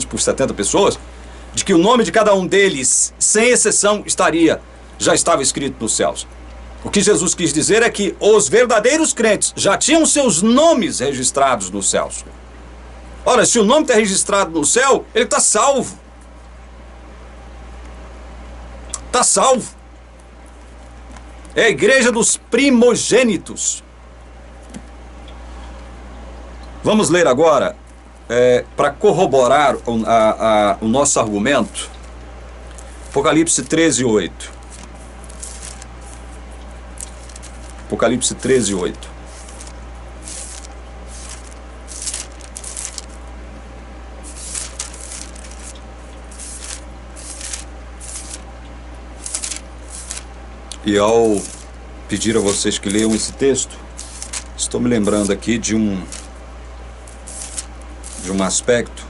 por 70 pessoas, de que o nome de cada um deles, sem exceção, já estava escrito nos céus. O que Jesus quis dizer é que os verdadeiros crentes já tinham seus nomes registrados nos céus. Ora, se o nome está registrado no céu, ele está salvo. Está salvo. É a igreja dos primogênitos. Vamos ler agora, para corroborar o nosso argumento, Apocalipse 13, 8. Apocalipse 13, 8. E ao pedir a vocês que leiam esse texto, estou me lembrando aqui de um aspecto,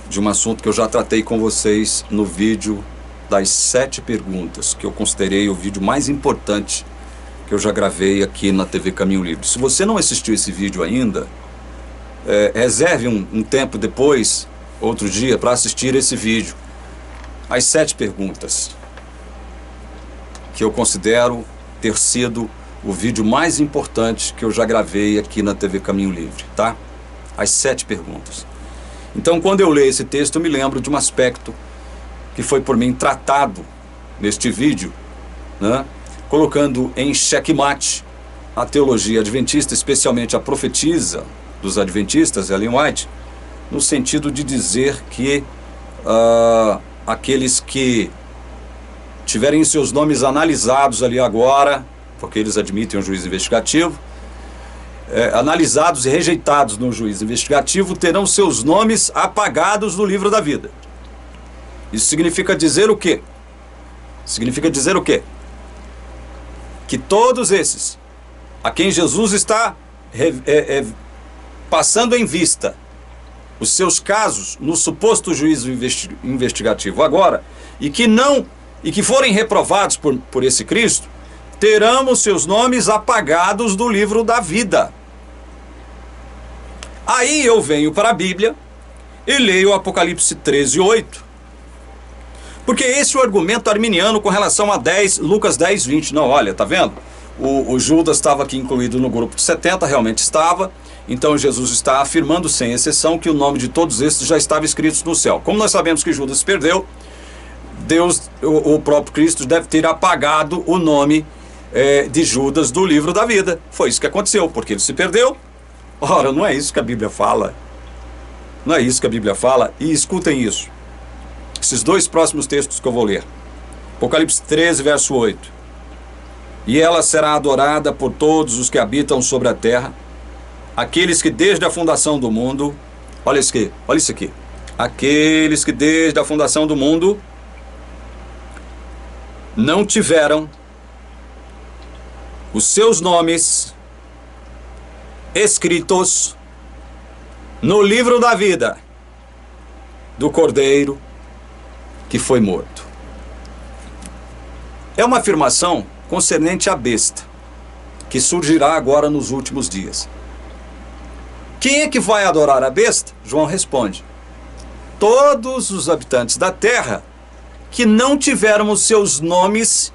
de um assunto que eu já tratei com vocês no vídeo das 7 perguntas, que eu considerei o vídeo mais importante que eu já gravei aqui na TV Caminho Livre. Se você não assistiu esse vídeo ainda, reserve um tempo depois, outro dia, para assistir esse vídeo. As 7 perguntas, que eu considero ter sido o vídeo mais importante que eu já gravei aqui na TV Caminho Livre, tá? As 7 perguntas. Então, quando eu leio esse texto, eu me lembro de um aspecto que foi por mim tratado neste vídeo, né? Colocando em xeque-mate a teologia adventista, especialmente a profetisa dos adventistas, Ellen White, no sentido de dizer que aqueles que tiverem seus nomes analisados ali agora, porque eles admitem um juiz investigativo, analisados e rejeitados no juiz investigativo, terão seus nomes apagados do livro da vida. Isso significa dizer o quê? Significa dizer o quê? Que todos esses, a quem Jesus está passando em vista os seus casos no suposto juízo investigativo agora, e que forem reprovados por esse Cristo, terão os seus nomes apagados do livro da vida. Aí eu venho para a Bíblia e leio o Apocalipse 13, 8. Porque esse é o argumento arminiano com relação a Lucas 10, 20. Não, olha, tá vendo? O Judas estava aqui incluído no grupo de 70, realmente estava. Então Jesus está afirmando, sem exceção, que o nome de todos esses já estava escrito no céu. Como nós sabemos que Judas se perdeu, Deus, o próprio Cristo, deve ter apagado o nome de Judas do livro da vida. Foi isso que aconteceu, porque ele se perdeu. Ora, não é isso que a Bíblia fala. Não é isso que a Bíblia fala. E escutem isso. Esses 2 próximos textos que eu vou ler. Apocalipse 13, verso 8. E ela será adorada por todos os que habitam sobre a terra, aqueles que desde a fundação do mundo... Olha isso aqui. Aqueles que desde a fundação do mundo não tiveram os seus nomes escritos no livro da vida do Cordeiro que foi morto. É uma afirmação concernente à besta, que surgirá agora nos últimos dias. Quem é que vai adorar a besta? João responde: todos os habitantes da terra que não tiveram os seus nomes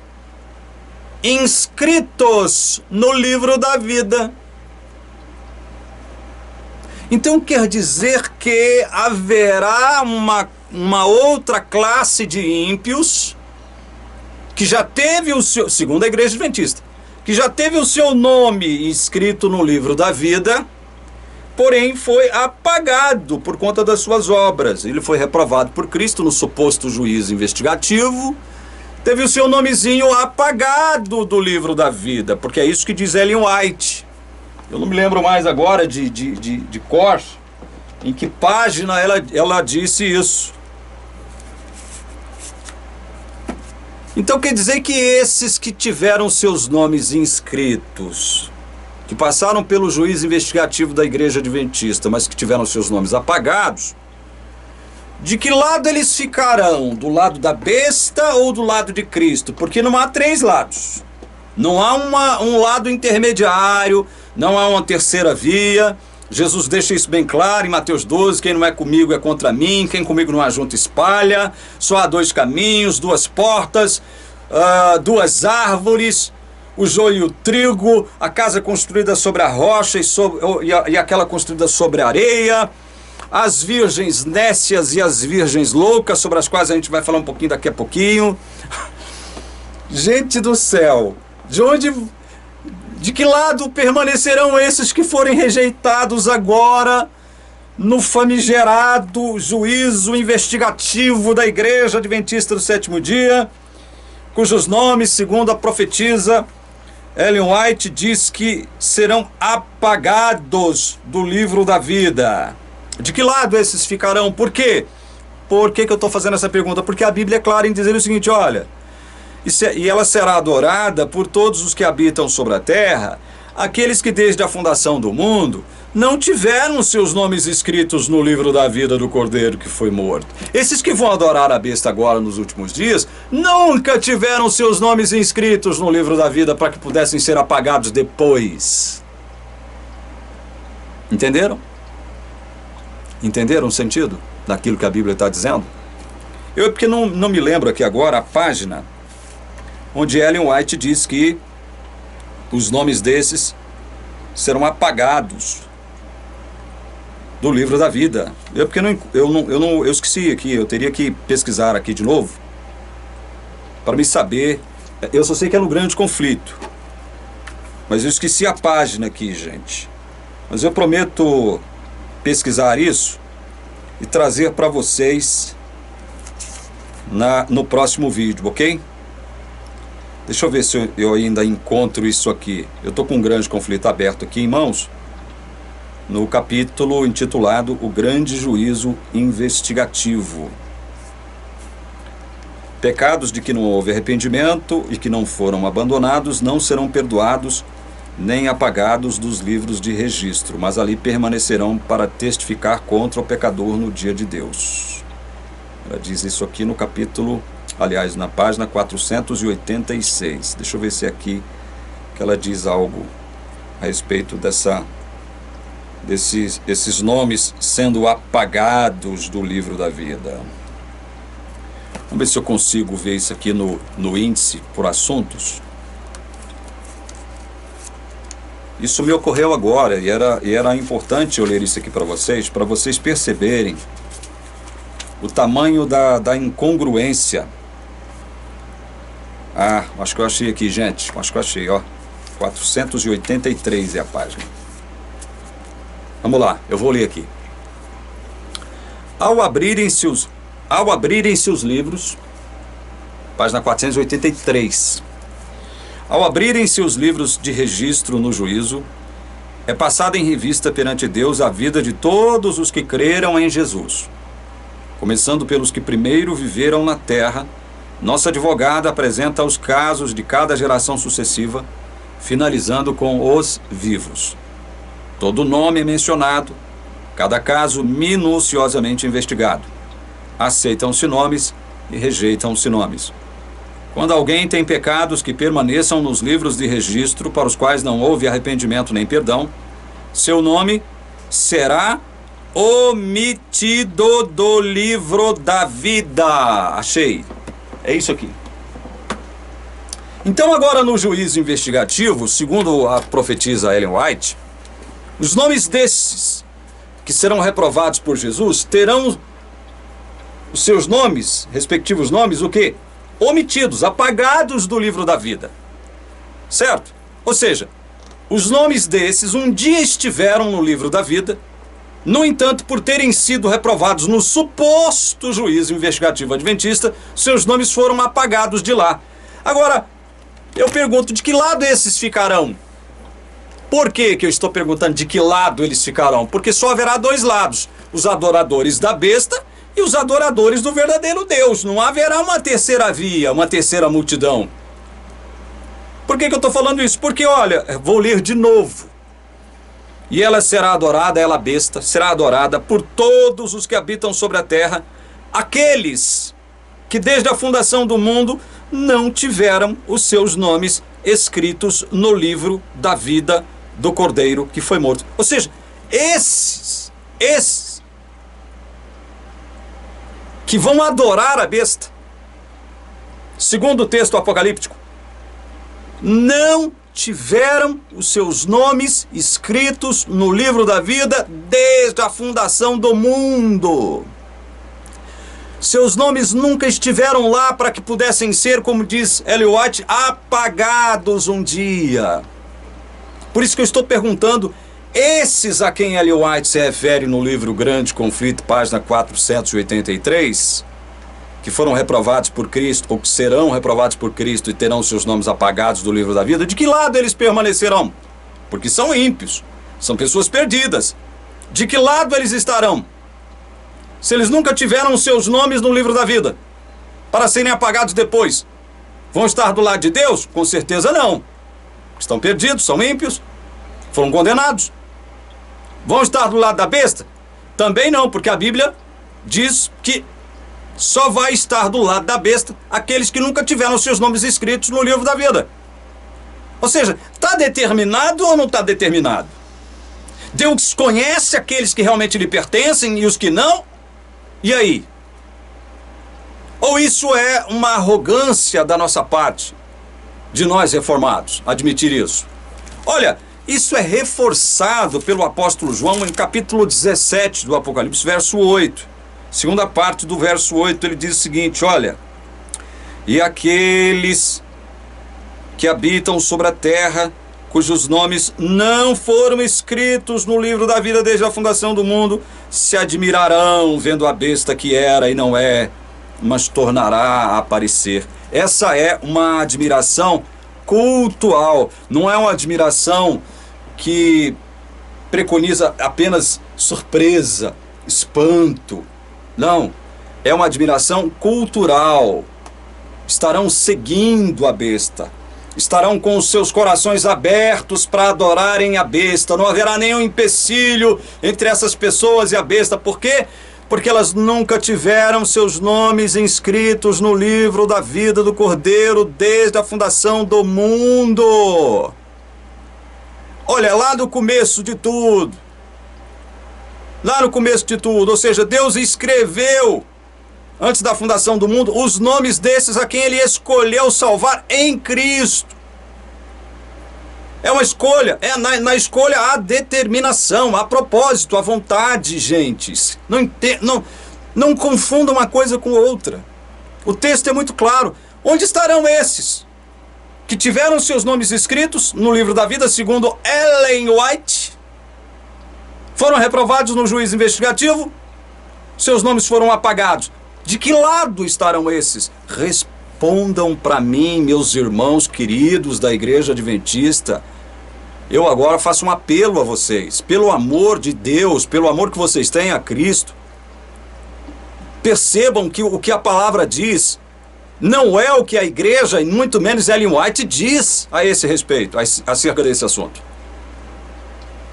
inscritos no livro da vida. Então quer dizer que haverá uma outra classe de ímpios que já teve o seu, segundo a Igreja Adventista, que já teve o seu nome escrito no livro da vida, porém foi apagado por conta das suas obras. Ele foi reprovado por Cristo no suposto juízo investigativo, teve o seu nomezinho apagado do livro da vida, porque é isso que diz Ellen White. Eu não me lembro mais agora de cor, em que página ela disse isso. Então quer dizer que esses que tiveram seus nomes inscritos, que passaram pelo juízo investigativo da Igreja Adventista, mas que tiveram seus nomes apagados, De que lado eles ficarão? Do lado da besta ou do lado de Cristo? Porque não há três lados. Não há um lado intermediário, não há uma terceira via. Jesus deixa isso bem claro em Mateus 12, quem não é comigo é contra mim, quem comigo não ajunta espalha, só há dois caminhos, duas portas, duas árvores, o joio e o trigo, a casa construída sobre a rocha e aquela construída sobre a areia, as virgens nécias e as virgens loucas, sobre as quais a gente vai falar um pouquinho daqui a pouquinho. Gente do céu, de que lado permanecerão esses que forem rejeitados agora no famigerado juízo investigativo da Igreja Adventista do Sétimo Dia, cujos nomes, segundo a profetisa Ellen White, diz que serão apagados do livro da vida? De que lado esses ficarão? Por quê? Por que eu estou fazendo essa pergunta? Porque a Bíblia é clara em dizer o seguinte, olha, e ela será adorada por todos os que habitam sobre a terra, aqueles que desde a fundação do mundo não tiveram seus nomes escritos no livro da vida do Cordeiro que foi morto. Esses que vão adorar a besta agora nos últimos dias, nunca tiveram seus nomes inscritos no livro da vida para que pudessem ser apagados depois. Entenderam? Entenderam o sentido daquilo que a Bíblia está dizendo? Porque não me lembro aqui agora a página onde Ellen White diz que os nomes desses serão apagados do livro da vida. Eu esqueci aqui, eu teria que pesquisar aqui de novo para me saber. Eu só sei que é no Grande Conflito, mas eu esqueci a página aqui, gente. Mas eu prometo pesquisar isso e trazer para vocês no próximo vídeo, ok? Deixa eu ver se eu ainda encontro isso aqui. Eu estou com um Grande Conflito aberto aqui em mãos, no capítulo intitulado O Grande Juízo Investigativo. Pecados de que não houve arrependimento e que não foram abandonados não serão perdoados nem apagados dos livros de registro, mas ali permanecerão para testificar contra o pecador no dia de Deus. Ela diz isso aqui no capítulo, aliás, na página 486. Deixa eu ver se é aqui que ela diz algo a respeito desses nomes sendo apagados do livro da vida. Vamos ver se eu consigo ver isso aqui no índice por assuntos. Isso me ocorreu agora e era importante eu ler isso aqui para vocês perceberem o tamanho da incongruência. Acho que eu achei aqui, gente. Acho que eu achei, ó. 483 é a página. Vamos lá, eu vou ler aqui. Ao abrirem-se os livros, página 483. Ao abrirem-se os livros de registro no juízo, é passada em revista perante Deus a vida de todos os que creram em Jesus. Começando pelos que primeiro viveram na terra, nossa advogada apresenta os casos de cada geração sucessiva, finalizando com os vivos. Todo nome é mencionado, cada caso minuciosamente investigado. Aceitam-se nomes e rejeitam-se nomes. Quando alguém tem pecados que permaneçam nos livros de registro para os quais não houve arrependimento nem perdão, seu nome será omitido do livro da vida. Achei. É isso aqui. Então agora no juízo investigativo, segundo a profetisa Ellen White, os nomes desses que serão reprovados por Jesus terão os seus nomes, respectivos nomes, o quê? Omitidos, apagados do livro da vida. Certo? Ou seja, os nomes desses um dia estiveram no livro da vida, no entanto, por terem sido reprovados no suposto juízo investigativo adventista, seus nomes foram apagados de lá. Agora, eu pergunto, de que lado esses ficarão? Por que eu estou perguntando de que lado eles ficarão? Porque só haverá dois lados, os adoradores da besta e os adoradores do verdadeiro Deus. Não haverá uma terceira via, uma terceira multidão. Por que eu estou falando isso? Porque, olha, vou ler de novo. E ela será adorada, ela besta, será adorada por todos os que habitam sobre a terra, aqueles que desde a fundação do mundo não tiveram os seus nomes escritos no livro da vida do Cordeiro que foi morto. Ou seja, esses que vão adorar a besta, segundo o texto apocalíptico, não tiveram os seus nomes escritos no livro da vida desde a fundação do mundo. Seus nomes nunca estiveram lá para que pudessem ser, como diz Ellen White, apagados um dia. Por isso que eu estou perguntando, esses a quem Ellen White se refere no livro Grande Conflito, página 483, que foram reprovados por Cristo, ou que serão reprovados por Cristo e terão seus nomes apagados do livro da vida, de que lado eles permanecerão? Porque são ímpios, são pessoas perdidas. De que lado eles estarão? Se eles nunca tiveram seus nomes no livro da vida, para serem apagados depois, vão estar do lado de Deus? Com certeza não. Estão perdidos, são ímpios, foram condenados. Vão estar do lado da besta? Também não, porque a Bíblia diz que só vai estar do lado da besta aqueles que nunca tiveram seus nomes escritos no livro da vida. Ou seja, está determinado ou não está determinado? Deus conhece aqueles que realmente lhe pertencem e os que não? E aí? Ou isso é uma arrogância da nossa parte, de nós reformados, admitir isso? Olha, isso é reforçado pelo apóstolo João em capítulo 17 do Apocalipse, verso 8. Segunda parte do verso 8, ele diz o seguinte, olha: e aqueles que habitam sobre a terra, cujos nomes não foram escritos no livro da vida desde a fundação do mundo, se admirarão vendo a besta que era e não é, mas tornará a aparecer. Essa é uma admiração cultual, não é uma admiração que preconiza apenas surpresa, espanto. Não, é uma admiração cultural. Estarão seguindo a besta, estarão com os seus corações abertos para adorarem a besta. Não haverá nenhum empecilho entre essas pessoas e a besta. Por quê? Porque elas nunca tiveram seus nomes inscritos no livro da vida do Cordeiro desde a fundação do mundo. Olha, lá no começo de tudo, ou seja, Deus escreveu antes da fundação do mundo os nomes desses a quem Ele escolheu salvar em Cristo. É uma escolha, na escolha há determinação, há propósito, há vontade, gente. Não confunda uma coisa com outra. O texto é muito claro. Onde estarão esses que tiveram seus nomes escritos no livro da vida, segundo Ellen White? Foram reprovados no juízo investigativo? Seus nomes foram apagados. De que lado estarão esses? Respondam para mim, meus irmãos queridos da Igreja Adventista. Eu agora faço um apelo a vocês, pelo amor de Deus, pelo amor que vocês têm a Cristo. Percebam que o que a palavra diz não é o que a igreja, e muito menos Ellen White, diz a esse respeito, acerca desse assunto.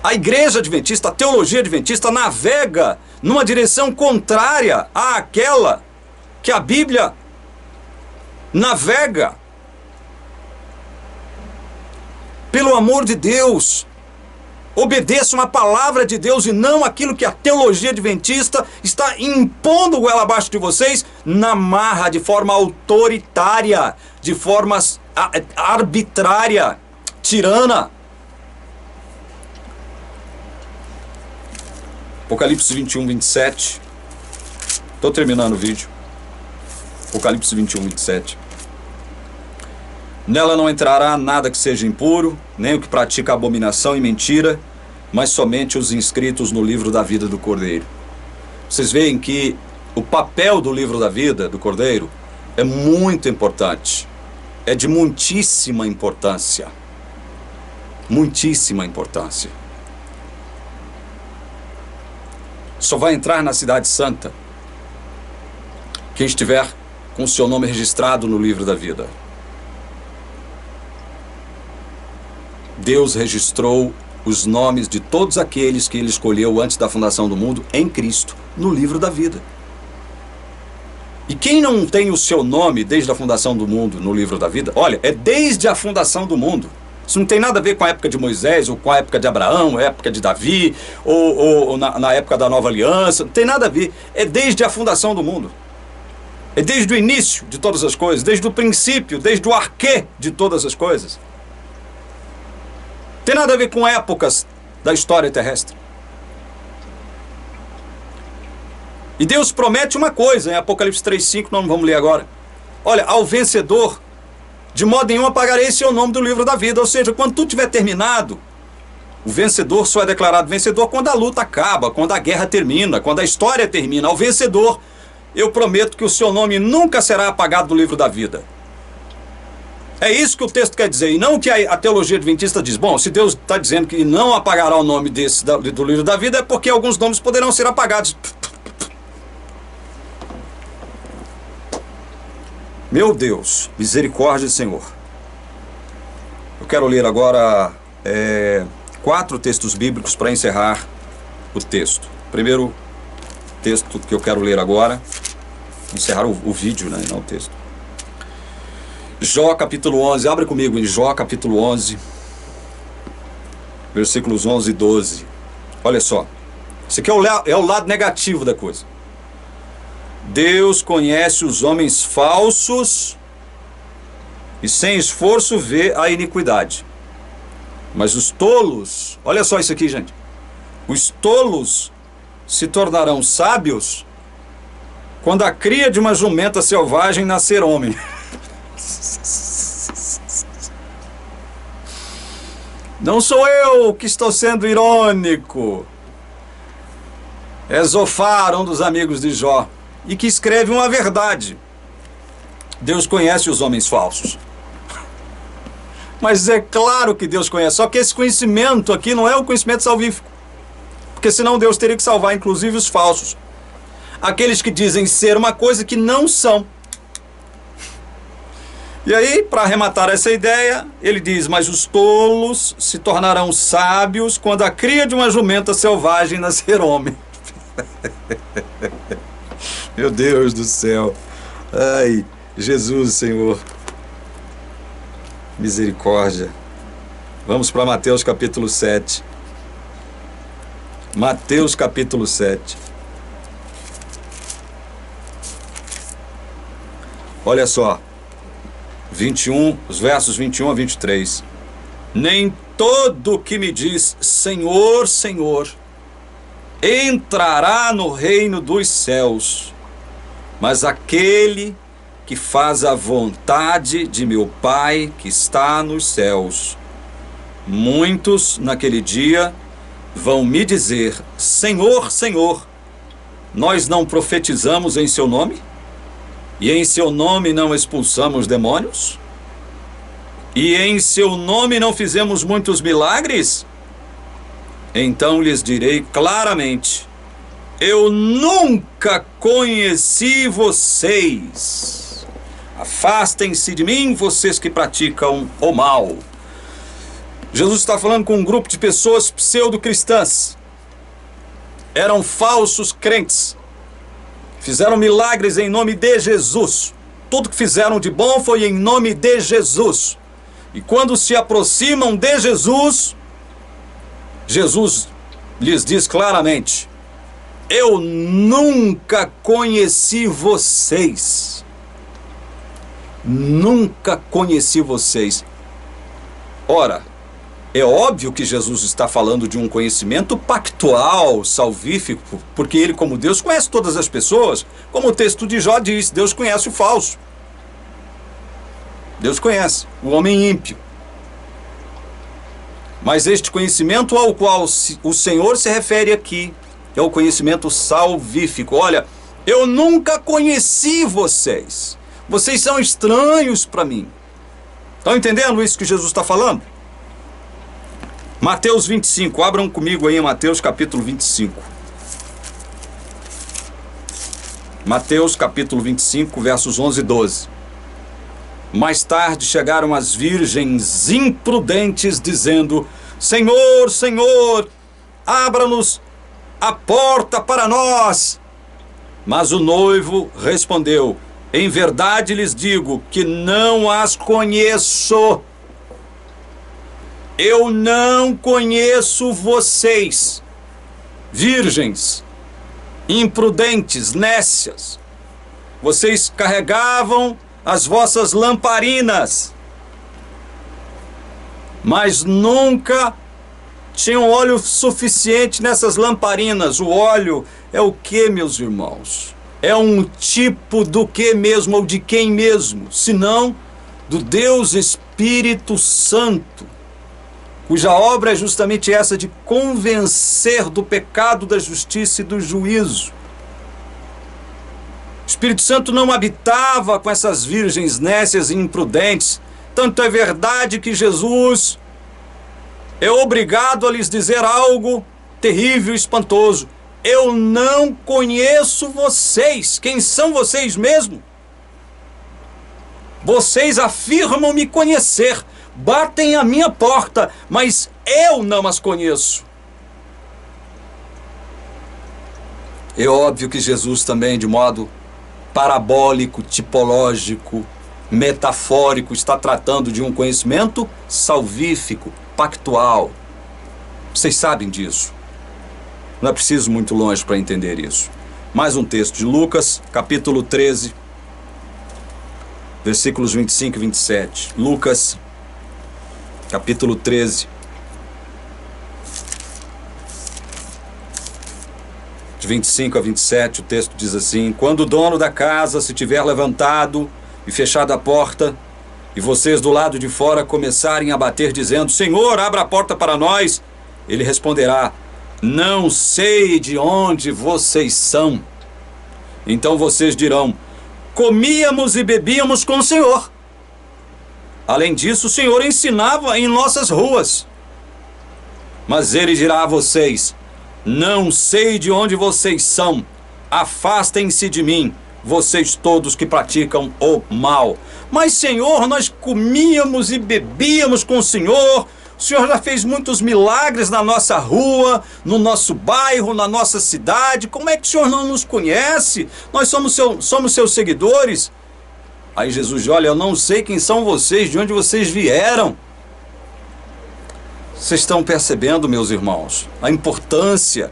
A Igreja Adventista, a teologia adventista navega numa direção contrária àquela que a Bíblia navega. Pelo amor de Deus, obedeçam a palavra de Deus e não aquilo que a teologia adventista está impondo goela abaixo de vocês na marra, de forma autoritária, de forma arbitrária, tirana. Apocalipse 21, 27. Estou terminando o vídeo. Apocalipse 21, 27. Nela não entrará nada que seja impuro, nem o que pratica abominação e mentira, mas somente os inscritos no livro da vida do Cordeiro. Vocês veem que o papel do livro da vida do Cordeiro é muito importante. É de muitíssima importância. Muitíssima importância. Só vai entrar na Cidade Santa quem estiver com o seu nome registrado no livro da vida. Deus registrou os nomes de todos aqueles que Ele escolheu antes da fundação do mundo em Cristo, no livro da vida. E quem não tem o seu nome desde a fundação do mundo no livro da vida, olha, é desde a fundação do mundo. Isso não tem nada a ver com a época de Moisés, ou com a época de Abraão, a época de Davi, ou na época da Nova Aliança, não tem nada a ver. É desde a fundação do mundo. É desde o início de todas as coisas, desde o princípio, desde o arquê de todas as coisas. Não tem nada a ver com épocas da história terrestre. E Deus promete uma coisa, em Apocalipse 3:5, nós não vamos ler agora. Olha, ao vencedor, de modo nenhum apagarei seu nome do livro da vida. Ou seja, quando tudo tiver terminado, o vencedor só é declarado vencedor quando a luta acaba, quando a guerra termina, quando a história termina. Ao vencedor, eu prometo que o seu nome nunca será apagado do livro da vida. É isso que o texto quer dizer, e não que a teologia adventista diz. Bom, se Deus está dizendo que não apagará o nome do livro da vida, é porque alguns nomes poderão ser apagados. Meu Deus, misericórdia, Senhor. Eu quero ler agora 4 textos bíblicos para encerrar o texto. Primeiro texto que eu quero ler agora, encerrar o vídeo, né, não o texto. Jó capítulo 11, abre comigo em Jó capítulo 11, versículos 11 e 12. Olha só, isso aqui é o lado negativo da coisa. Deus conhece os homens falsos e sem esforço vê a iniquidade. Mas os tolos, olha só isso aqui, gente. Os tolos se tornarão sábios quando a cria de uma jumenta selvagem nascer homem. Não sou eu que estou sendo irônico. É Zofar, um dos amigos de Jó, e que escreve uma verdade. Deus conhece os homens falsos. Mas é claro que Deus conhece, só que esse conhecimento aqui não é o conhecimento salvífico. Porque senão Deus teria que salvar inclusive os falsos. Aqueles que dizem ser uma coisa que não são. E aí, para arrematar essa ideia, ele diz: mas os tolos se tornarão sábios quando a cria de uma jumenta selvagem nascer homem. Meu Deus do céu. Ai, Jesus, Senhor. Misericórdia. Vamos para Mateus capítulo 7. Mateus capítulo 7. Olha só. 21, os versos 21 a 23. Nem todo que me diz Senhor, Senhor, entrará no reino dos céus, mas aquele que faz a vontade de meu Pai que está nos céus. Muitos naquele dia vão me dizer: Senhor, Senhor, nós não profetizamos em seu nome? E em seu nome não expulsamos demônios? E em seu nome não fizemos muitos milagres? Então lhes direi claramente: eu nunca conheci vocês. Afastem-se de mim, vocês que praticam o mal. Jesus está falando com um grupo de pessoas pseudo-cristãs. Eram falsos crentes. Fizeram milagres em nome de Jesus. Tudo que fizeram de bom foi em nome de Jesus. E quando se aproximam de Jesus, Jesus lhes diz claramente: eu nunca conheci vocês. Nunca conheci vocês. Ora, é óbvio que Jesus está falando de um conhecimento pactual, salvífico, porque ele, como Deus, conhece todas as pessoas. Como o texto de Jó diz, Deus conhece o falso. Deus conhece o homem ímpio. Mas este conhecimento ao qual o Senhor se refere aqui é o conhecimento salvífico. Olha, eu nunca conheci vocês. Vocês são estranhos para mim. Estão entendendo isso que Jesus está falando? Mateus 25, abram comigo aí em Mateus capítulo 25. Mateus capítulo 25, versos 11 e 12. Mais tarde chegaram as virgens imprudentes, dizendo: Senhor, Senhor, abra-nos a porta para nós. Mas o noivo respondeu: em verdade lhes digo que não as conheço. Eu não conheço vocês, virgens, imprudentes, nécias. Vocês carregavam as vossas lamparinas, mas nunca tinham óleo suficiente nessas lamparinas. O óleo é o que, meus irmãos? É um tipo do que mesmo, ou de quem mesmo? Senão do Deus Espírito Santo, cuja obra é justamente essa de convencer do pecado, da justiça e do juízo. O Espírito Santo não habitava com essas virgens nécias e imprudentes. Tanto é verdade que Jesus é obrigado a lhes dizer algo terrível e espantoso: eu não conheço vocês. Quem são vocês mesmo? Vocês afirmam me conhecer, batem à minha porta, mas eu não as conheço. É óbvio que Jesus também, de modo parabólico, tipológico, metafórico, está tratando de um conhecimento salvífico, pactual. Vocês sabem disso. Não é preciso muito longe para entender isso. Mais um texto de Lucas, capítulo 13, versículos 25 e 27. Lucas, capítulo 13, de 25 a 27, o texto diz assim: quando o dono da casa se tiver levantado e fechado a porta, e vocês do lado de fora começarem a bater dizendo: Senhor, abra a porta para nós, ele responderá: não sei de onde vocês são. Então vocês dirão: comíamos e bebíamos com o Senhor. Além disso, o Senhor ensinava em nossas ruas. Mas ele dirá a vocês: não sei de onde vocês são, afastem-se de mim, vocês todos que praticam o mal. Mas, Senhor, nós comíamos e bebíamos com o Senhor já fez muitos milagres na nossa rua, no nosso bairro, na nossa cidade. Como é que o Senhor não nos conhece? Nós somos seus seguidores. Aí Jesus diz: olha, eu não sei quem são vocês, de onde vocês vieram. Vocês estão percebendo, meus irmãos, a importância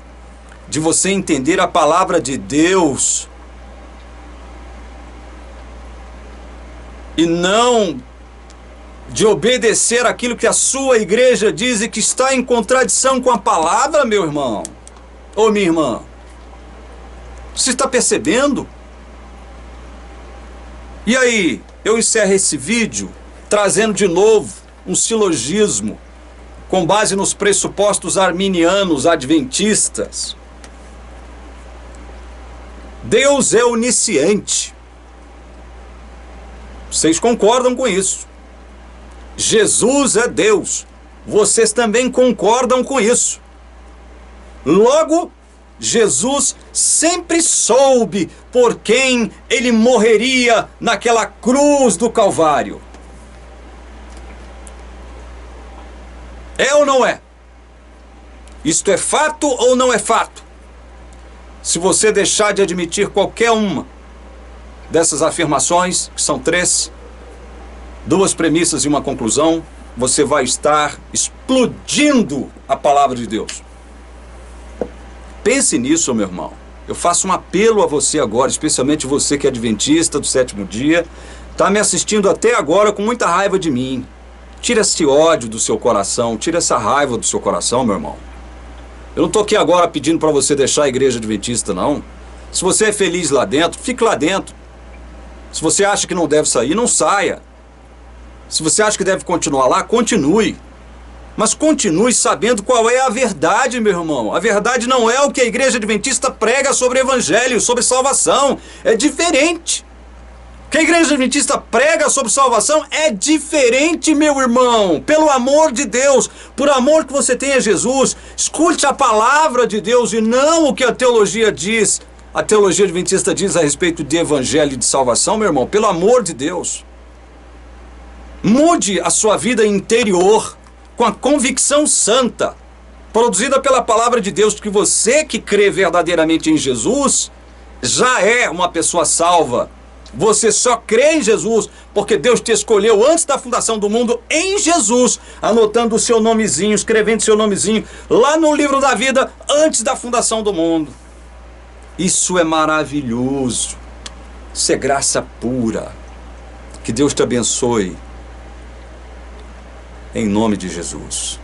de você entender a palavra de Deus e não de obedecer aquilo que a sua igreja diz e que está em contradição com a palavra, meu irmão ou minha irmã? Você está percebendo? E aí, eu encerro esse vídeo trazendo de novo um silogismo com base nos pressupostos arminianos adventistas. Deus é onisciente. Vocês concordam com isso? Jesus é Deus. Vocês também concordam com isso. Logo, Jesus sempre soube por quem ele morreria naquela cruz do Calvário. É ou não é? Isto é fato ou não é fato? Se você deixar de admitir qualquer uma dessas afirmações, que são 3, 2 premissas e uma conclusão, você vai estar explodindo a palavra de Deus. Pense nisso, meu irmão. Eu faço um apelo a você agora, especialmente você que é adventista do 7º dia, está me assistindo até agora com muita raiva de mim. Tira esse ódio do seu coração, tira essa raiva do seu coração, meu irmão. Eu não estou aqui agora pedindo para você deixar a igreja adventista, não. Se você é feliz lá dentro, fique lá dentro. Se você acha que não deve sair, não saia. Se você acha que deve continuar lá, continue. Mas continue sabendo qual é a verdade, meu irmão. A verdade não é o que a igreja adventista prega sobre o evangelho, sobre salvação. É diferente. O que a igreja adventista prega sobre salvação é diferente, meu irmão. Pelo amor de Deus, por amor que você tem a Jesus, escute a palavra de Deus e não o que a teologia diz. A teologia adventista diz a respeito de evangelho e de salvação, meu irmão. Pelo amor de Deus. Mude a sua vida interior com a convicção santa, produzida pela palavra de Deus, que você que crê verdadeiramente em Jesus, já é uma pessoa salva. Você só crê em Jesus porque Deus te escolheu antes da fundação do mundo em Jesus, anotando o seu nomezinho, escrevendo seu nomezinho lá no livro da vida antes da fundação do mundo. Isso é maravilhoso. Isso é graça pura. Que Deus te abençoe. Em nome de Jesus.